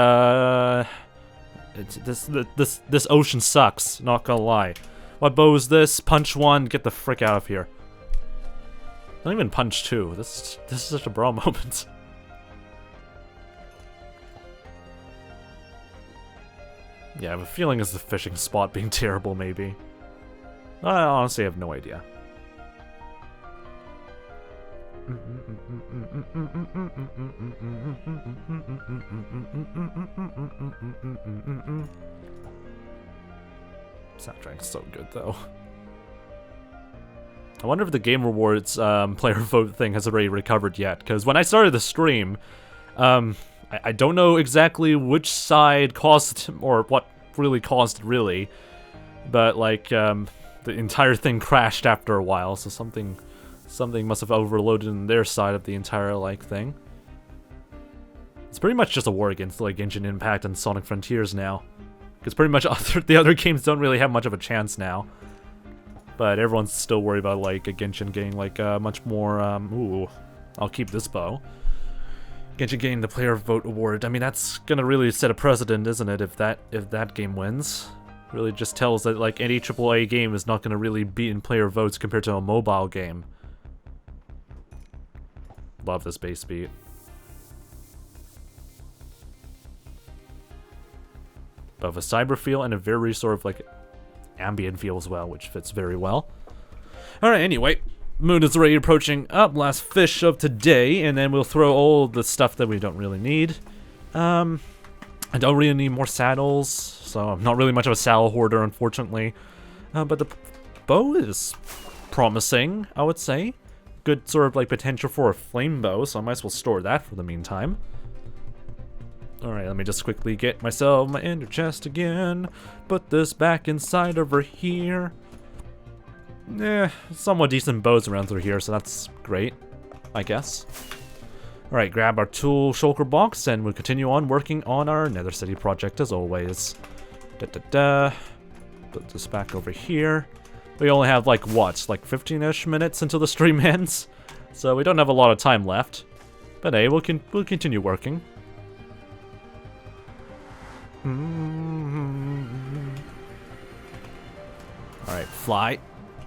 this ocean sucks, not gonna lie. What bow is this? Punch 1, get the frick out of here. Not even punch 2. This is such a bra moment. Yeah, I have a feeling it's the fishing spot being terrible, maybe. I honestly have no idea. Soundtrack's so good, though. I wonder if the Game Rewards player vote thing has already recovered yet, because when I started the stream, I don't know exactly which side caused, or what really caused it, really. But, like, the entire thing crashed after a while, so something must have overloaded in their side of the entire, like, thing. It's pretty much just a war against, like, Genshin Impact and Sonic Frontiers now. Because pretty much the other games don't really have much of a chance now. But everyone's still worried about, like, a Genshin getting, like, much more, ooh, I'll keep this bow. Genshin getting the Player Vote Award. I mean, that's gonna really set a precedent, isn't it, if that game wins? Really just tells that, like, any AAA game is not gonna really beat in player votes compared to a mobile game. Love this bass beat. Of a cyber feel and a very sort of like ambient feel as well, which fits very well. Alright, anyway, moon is already approaching up, last fish of today, and then we'll throw all the stuff that we don't really need. I don't really need more saddles, so I'm not really much of a saddle hoarder, unfortunately. But the bow is promising, I would say. Good sort of like potential for a flame bow, so I might as well store that for the meantime. Alright, let me just quickly get myself my ender chest again. Put this back inside over here. Somewhat decent bows around through here, so that's great, I guess. Alright, grab our tool shulker box, and we'll continue on working on our Nether City project as always. Put this back over here. We only have, like, what, like 15-ish minutes until the stream ends? So we don't have a lot of time left. But hey, we'll continue working. Alright, fly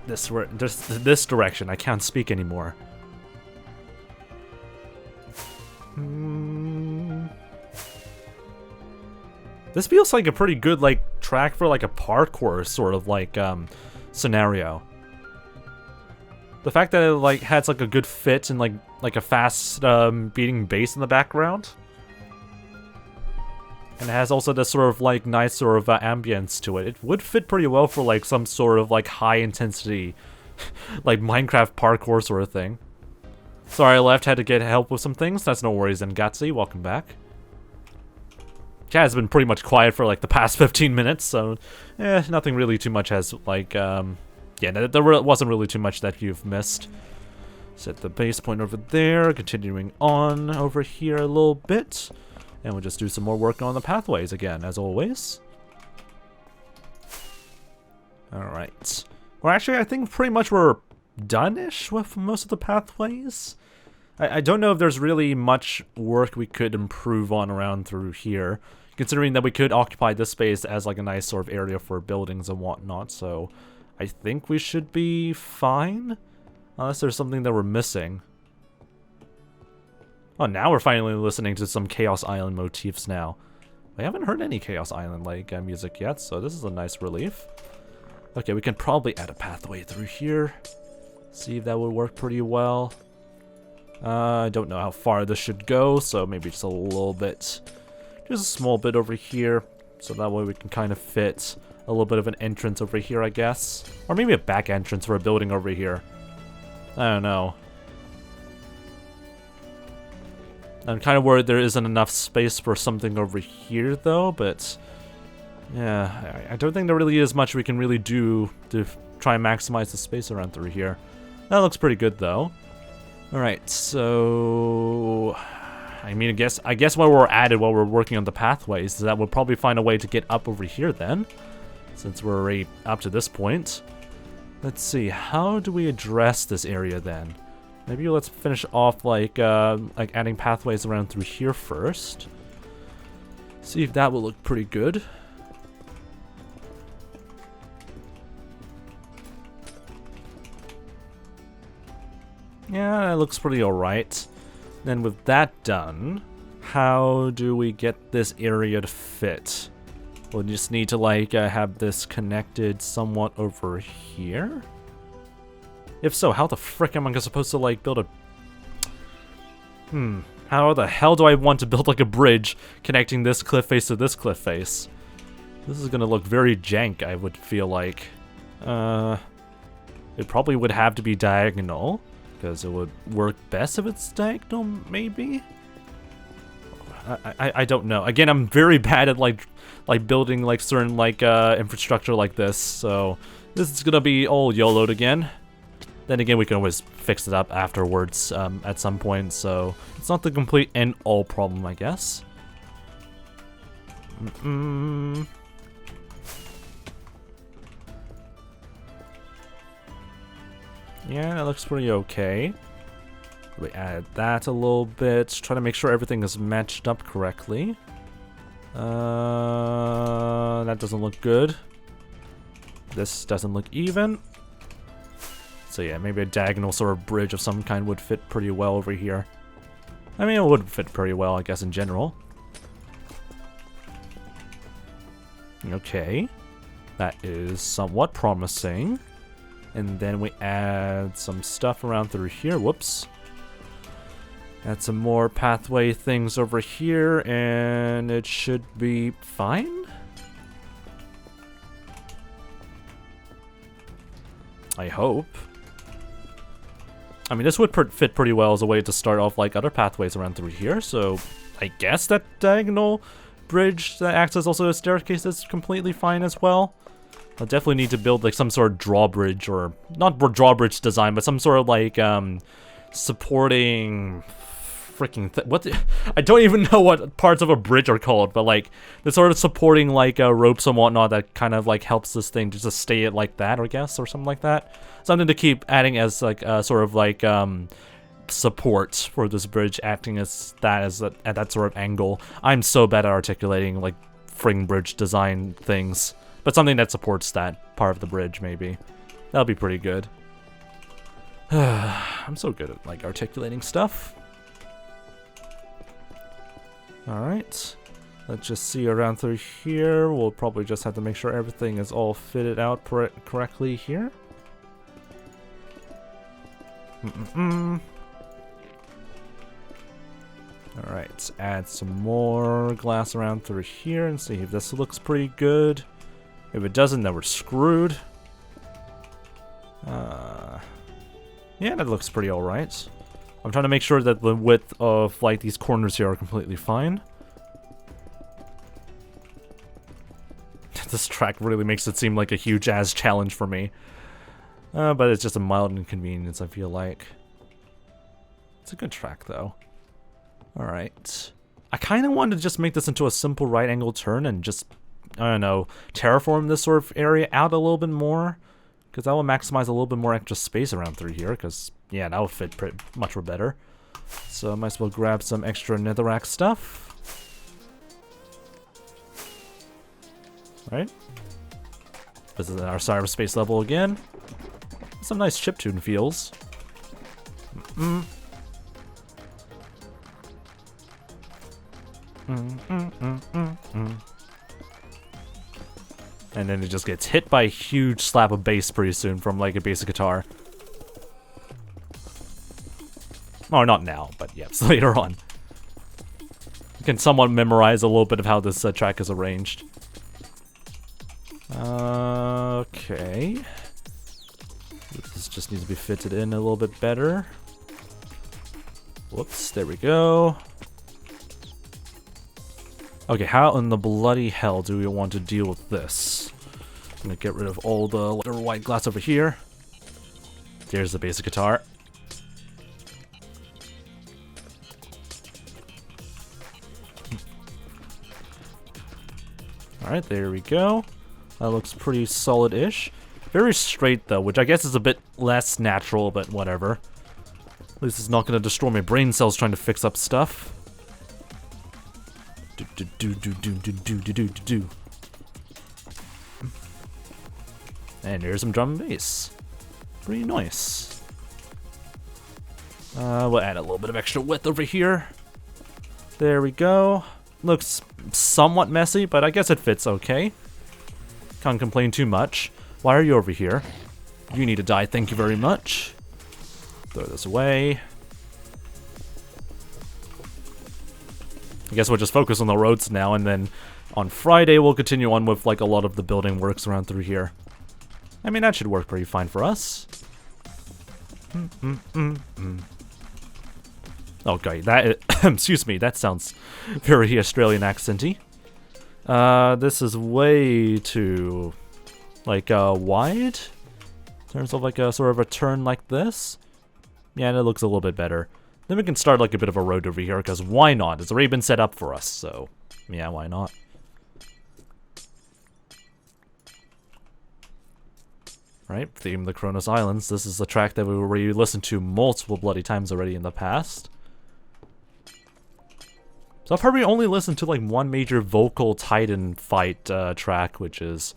this direction. I can't speak anymore. This feels like a pretty good, like, track for, like, a parkour sort of, like, scenario. The fact that it, like, has, like, a good fit and, like a fast, beating bass in the background. And it has also this sort of, like, nice sort of ambience to it. It would fit pretty well for, like, some sort of, like, high-intensity, like, Minecraft parkour sort of thing. Sorry, I left, had to get help with some things. That's no worries then, 𝗦𝗍ci, welcome back. Chat has been pretty much quiet for, like, the past 15 minutes, so, nothing really too much has, like, yeah, there wasn't really too much that you've missed. Set the base point over there, continuing on over here a little bit. And we'll just do some more work on the pathways again, as always. Alright. Well, actually, I think pretty much we're done-ish with most of the pathways. I don't know if there's really much work we could improve on around through here, considering that we could occupy this space as like a nice sort of area for buildings and whatnot, so I think we should be fine, unless there's something that we're missing. Oh, now we're finally listening to some Chaos Island motifs now. I haven't heard any Chaos Island like music yet, so this is a nice relief. Okay, we can probably add a pathway through here. See if that would work pretty well. I don't know how far this should go, so maybe just a little bit. Just a small bit over here, so that way we can kind of fit a little bit of an entrance over here, I guess. Or maybe a back entrance for a building over here. I don't know. I'm kind of worried there isn't enough space for something over here, though, but yeah, I don't think there really is much we can really do to try and maximize the space around through here. That looks pretty good, though. Alright, so I mean, I guess while we're at it, while we're working on the pathways, is that we'll probably find a way to get up over here then, since we're already up to this point. Let's see, how do we address this area then? Maybe let's finish off like adding pathways around through here first. See if that will look pretty good. Yeah, that looks pretty alright. Then with that done, how do we get this area to fit? We'll just need to like have this connected somewhat over here. If so, how the frick am I supposed to like build a... How the hell do I want to build like a bridge connecting this cliff face to this cliff face? This is gonna look very jank, I would feel like. It probably would have to be diagonal, because it would work best if it's diagonal, maybe? I don't know. Again, I'm very bad at like building like certain like infrastructure like this, so this is gonna be all YOLO'd again. Then again, we can always fix it up afterwards at some point, so it's not the complete end all problem, I guess. Yeah, that looks pretty okay. We add that a little bit, try to make sure everything is matched up correctly. That doesn't look good. This doesn't look even. So yeah, maybe a diagonal sort of bridge of some kind would fit pretty well over here. I mean, it would fit pretty well, I guess, in general. Okay. That is somewhat promising. And then we add some stuff around through here. Whoops. Add some more pathway things over here, and it should be fine. I hope. I mean, this would fit pretty well as a way to start off like other pathways around through here, so I guess that diagonal bridge that acts as also a staircase is completely fine as well. I'll definitely need to build like some sort of drawbridge, or not drawbridge design, but some sort of like supporting freaking I don't even know what parts of a bridge are called, but like the sort of supporting like ropes and whatnot that kind of like helps this thing to just stay it like that, I guess, or something like that. Something to keep adding as like sort of like support for this bridge, acting as that at that sort of angle. I'm so bad at articulating like fring bridge design things, but something that supports that part of the bridge, maybe. That'll be pretty good. I'm so good at like articulating stuff. Alright, let's just see around through here. We'll probably just have to make sure everything is all fitted out correctly here. Alright, let's add some more glass around through here and see if this looks pretty good. If it doesn't, then we're screwed. Yeah, that looks pretty alright. I'm trying to make sure that the width of like these corners here are completely fine. This track really makes it seem like a huge ass challenge for me. But it's just a mild inconvenience, I feel like. It's a good track though. Alright. I kind of wanted to just make this into a simple right angle turn and just, I don't know, terraform this sort of area out a little bit more. Because that will maximize a little bit more extra space around through here, because, yeah, that would fit much more better. So I might as well grab some extra netherrack stuff. Right? This is our cyberspace level again. Some nice chiptune feels. And then it just gets hit by a huge slap of bass pretty soon from like a basic guitar. Or not now, but yes, later on. You can somewhat memorize a little bit of how this track is arranged. Okay. This just needs to be fitted in a little bit better. Whoops, there we go. Okay, how in the bloody hell do we want to deal with this? I'm gonna get rid of all the little white glass over here. There's the basic guitar. Alright, there we go. That looks pretty solid-ish. Very straight though, which I guess is a bit less natural, but whatever. At least it's not gonna destroy my brain cells trying to fix up stuff. And here's some drum and bass. Pretty nice. We'll add a little bit of extra width over here. There we go. Looks somewhat messy, but I guess it fits okay. Can't complain too much. Why are you over here? You need to die, thank you very much. Throw this away. I guess we'll just focus on the roads now, and then on Friday we'll continue on with like a lot of the building works around through here. I mean, that should work pretty fine for us. Okay, that excuse me, that sounds very Australian accenty. This is way too like wide in terms of like a sort of a turn like this. Yeah, and it looks a little bit better. Then we can start like a bit of a road over here, because why not? It's already been set up for us, so yeah, why not? Right, theme the Kronos Islands. This is a track that we already listened to multiple bloody times already in the past. So I've probably only listened to like one major vocal Titan fight track, which is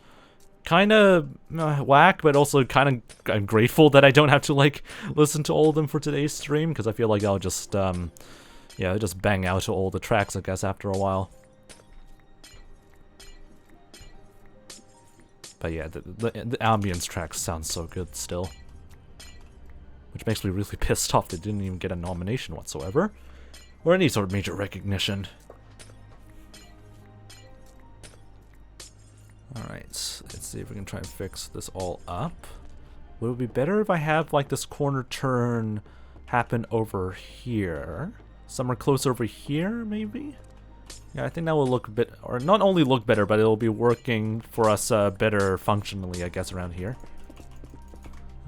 kind of whack, but also kind of I'm grateful that I don't have to like listen to all of them for today's stream, because I feel like I'll just yeah, just bang out all the tracks, I guess, after a while. But yeah, the ambience tracks sound so good still, which makes me really pissed off they didn't even get a nomination whatsoever, or any sort of major recognition. Alright, let's see if we can try and fix this all up. Would it be better if I have like this corner turn happen over here? Somewhere close over here, maybe? Yeah, I think that will look a bit, or not only look better, but it'll be working for us better functionally, I guess, around here.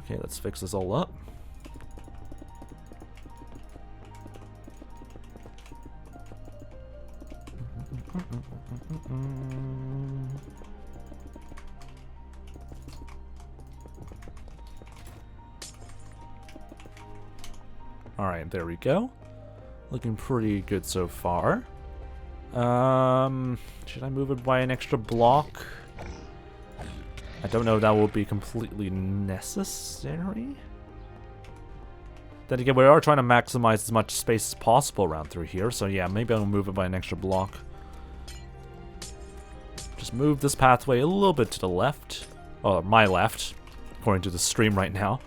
Okay, let's fix this all up. Alright, there we go. Looking pretty good so far. Should I move it by an extra block? I don't know if that will be completely necessary. Then again, we are trying to maximize as much space as possible around through here, so yeah, maybe I'll move it by an extra block. Just move this pathway a little bit to the left. Or my left, according to the stream right now.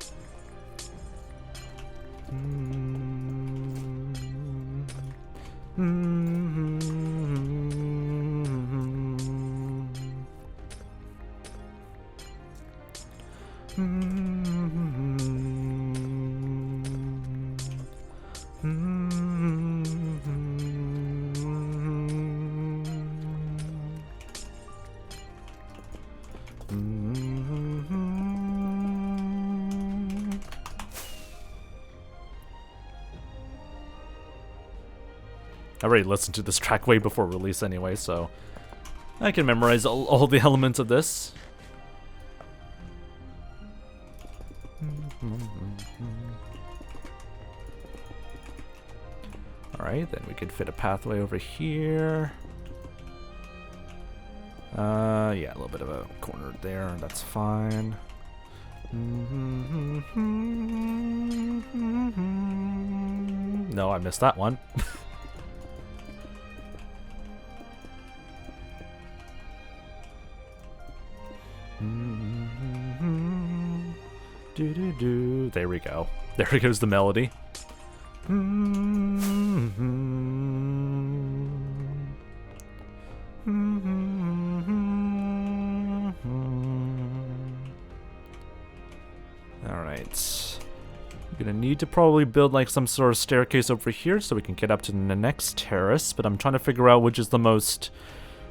I already listened to this track way before release anyway, so I can memorize all the elements of this. Alright, then we could fit a pathway over here. Yeah, a little bit of a corner there, that's fine. No, I missed that one. There we go. There goes the melody. Alright. I'm gonna need to probably build like some sort of staircase over here so we can get up to the next terrace, but I'm trying to figure out which is the most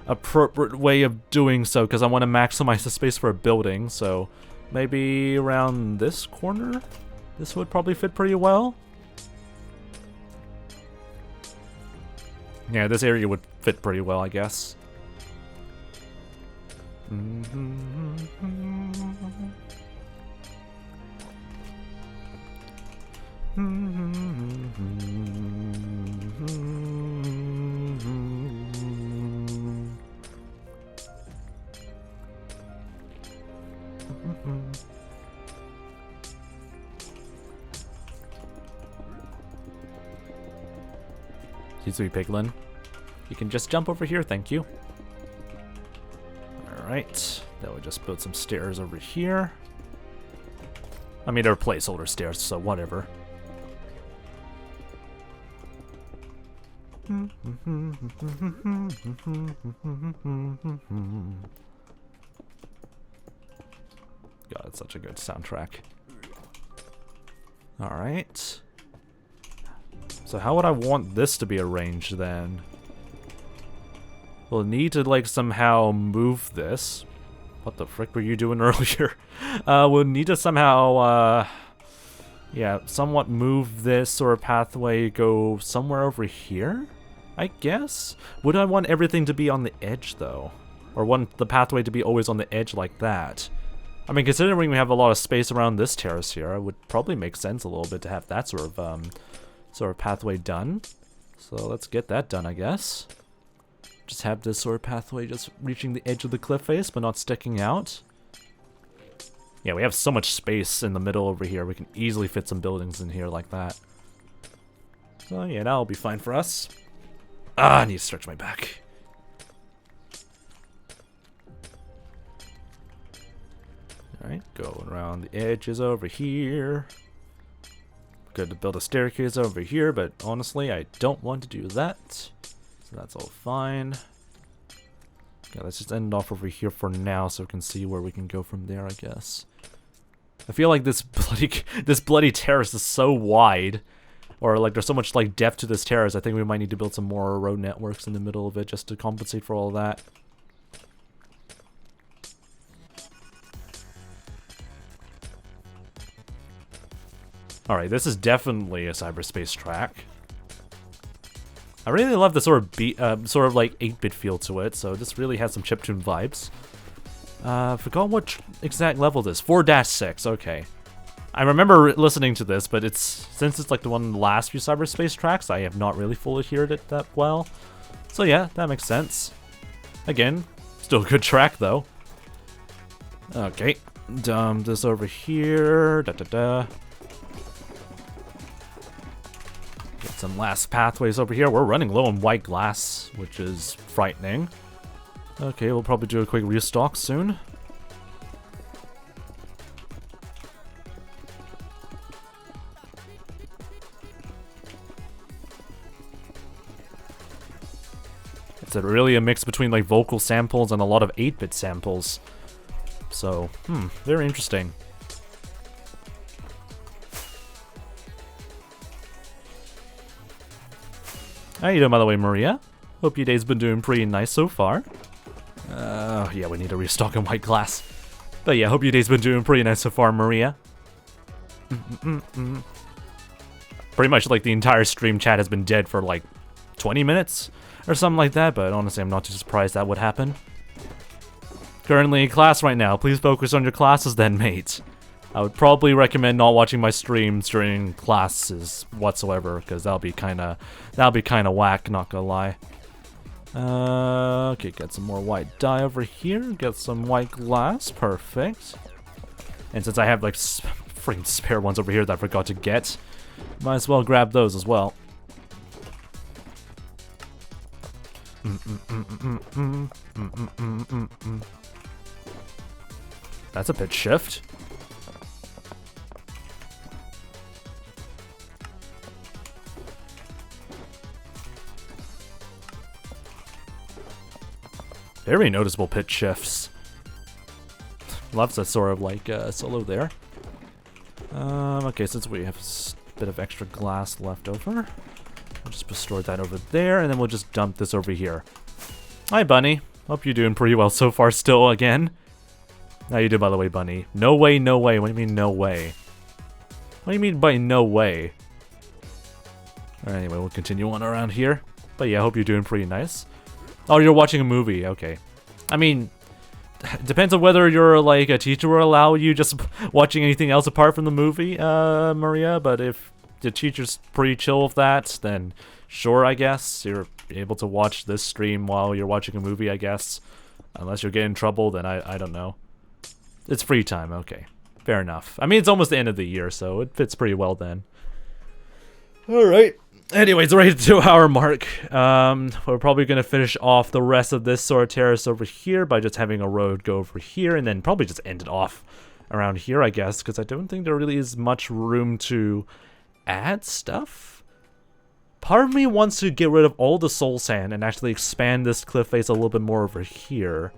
appropriate way of doing so, because I want to maximize the space for a building, so maybe around this corner? This would probably fit pretty well. Yeah, this area would fit pretty well, I guess. 𝗦cie𝗰𝗶𝗹, you can just jump over here, thank you. Alright, then we just build some stairs over here. I mean, they're placeholder stairs, so whatever. God, it's such a good soundtrack. Alright. So how would I want this to be arranged then? We'll need to like somehow move this. What the frick were you doing earlier? We'll need to somehow, yeah, somewhat move this sort of pathway, go somewhere over here, I guess? Would I want everything to be on the edge, though? Or want the pathway to be always on the edge like that? I mean, considering we have a lot of space around this terrace here, it would probably make sense a little bit to have that sort of pathway done. So let's get that done, I guess. Just have this sort of pathway just reaching the edge of the cliff face, but not sticking out. Yeah, we have so much space in the middle over here. We can easily fit some buildings in here like that. So yeah, that'll be fine for us. Ah, I need to stretch my back. Alright, going around the edges over here. Good to build a staircase over here, but honestly, I don't want to do that. So that's all fine. Okay, let's just end off over here for now so we can see where we can go from there, I guess. I feel like this bloody terrace is so wide, or like there's so much like depth to this terrace. I think we might need to build some more road networks in the middle of it just to compensate for all that. Alright, this is definitely a cyberspace track. I really love the sort of like 8-bit feel to it, so this really has some chiptune vibes. Forgot what exact level this is. 4-6, okay. I remember listening to this, but since it's like the one of the last few cyberspace tracks, I have not really fully heard it that well. So yeah, that makes sense. Again, still a good track though. Okay, dump this over here. Get some last pathways over here. We're running low on white glass, which is frightening. Okay, we'll probably do a quick restock soon. It's really a mix between like vocal samples and a lot of 8-bit samples. So, very interesting. How you doing, by the way, Maria? Hope your day's been doing pretty nice so far. Yeah, we need to restock on white glass. But yeah, hope your day's been doing pretty nice so far, Maria. Pretty much like the entire stream chat has been dead for like 20 minutes or something like that, but honestly, I'm not too surprised that would happen. Currently in class right now. Please focus on your classes then, mate. I would probably recommend not watching my streams during classes whatsoever, because that'll be kind of whack, not gonna lie. Okay, get some more white dye over here. Get some white glass, perfect. And since I have like freaking spare ones over here that I forgot to get, might as well grab those as well. That's a pitch shift. Very noticeable pitch shifts. Loves that sort of like solo there. Okay, since we have a bit of extra glass left over, we'll just store that over there, and then we'll just dump this over here. Hi, Bunny. Hope you're doing pretty well so far still again. How you doing, by the way, Bunny? No way, no way. What do you mean, no way? What do you mean by no way? Alright, anyway, we'll continue on around here. But yeah, I hope you're doing pretty nice. Oh, you're watching a movie. Okay. I mean, depends on whether you're like a teacher will allow you just watching anything else apart from the movie, Maria. But if the teacher's pretty chill with that, then sure, I guess. You're able to watch this stream while you're watching a movie, I guess. Unless you're getting in trouble, then I don't know. It's free time, okay. Fair enough. I mean, it's almost the end of the year, so it fits pretty well then. Alright. Anyways, we're at the 2-hour mark. We're probably going to finish off the rest of this sort of terrace over here by just having a road go over here, and then probably just end it off around here, I guess, because I don't think there really is much room to add stuff. Part of me wants to get rid of all the soul sand and actually expand this cliff face a little bit more over here.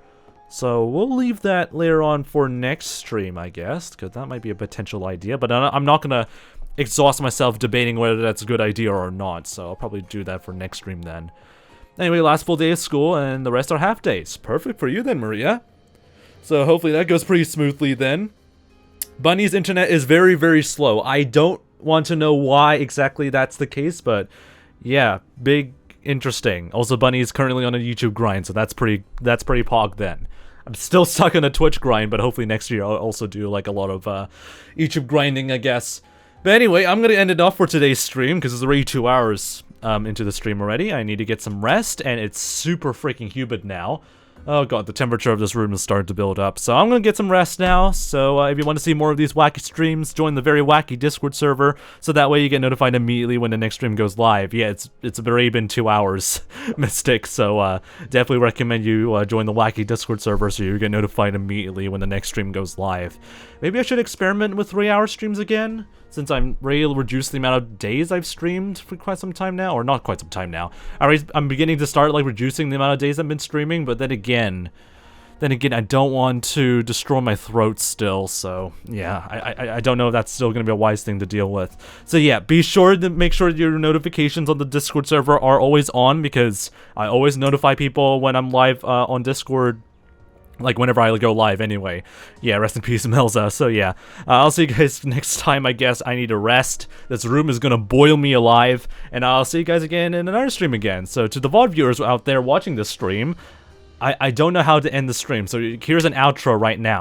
So we'll leave that later on for next stream, I guess, because that might be a potential idea. But I'm not going to exhaust myself debating whether that's a good idea or not, so I'll probably do that for next stream then. Anyway, last full day of school, and the rest are half days. Perfect for you then, Maria. So hopefully that goes pretty smoothly then. Bunny's internet is very, very slow. I don't want to know why exactly that's the case, but yeah, big interesting. Also, Bunny is currently on a YouTube grind, so that's pretty pog then. I'm still stuck on a Twitch grind, but hopefully next year I'll also do like a lot of YouTube grinding, I guess. But anyway, I'm gonna end it off for today's stream because it's already 2 hours into the stream already. I need to get some rest, and it's super freaking humid now. Oh god, the temperature of this room is starting to build up. So I'm gonna get some rest now. So if you want to see more of these wacky streams, join the very wacky Discord server. So that way you get notified immediately when the next stream goes live. Yeah, it's already been 2 hours, Mystic. So definitely recommend you join the wacky Discord server so you get notified immediately when the next stream goes live. Maybe I should experiment with 3-hour streams again, since I'm ready to reduce the amount of days I've streamed for quite some time now, or not quite some time now. I'm beginning to start like reducing the amount of days I've been streaming, but then again, I don't want to destroy my throat still, so yeah, I don't know if that's still going to be a wise thing to deal with. So yeah, be sure to make sure your notifications on the Discord server are always on, because I always notify people when I'm live on Discord, like whenever I go live anyway. Yeah, rest in peace, Melza. So yeah, I'll see you guys next time. I guess I need to rest. This room is gonna boil me alive, and I'll see you guys again in another stream again. So to the VOD viewers out there watching this stream, I don't know how to end the stream, so here's an outro right now.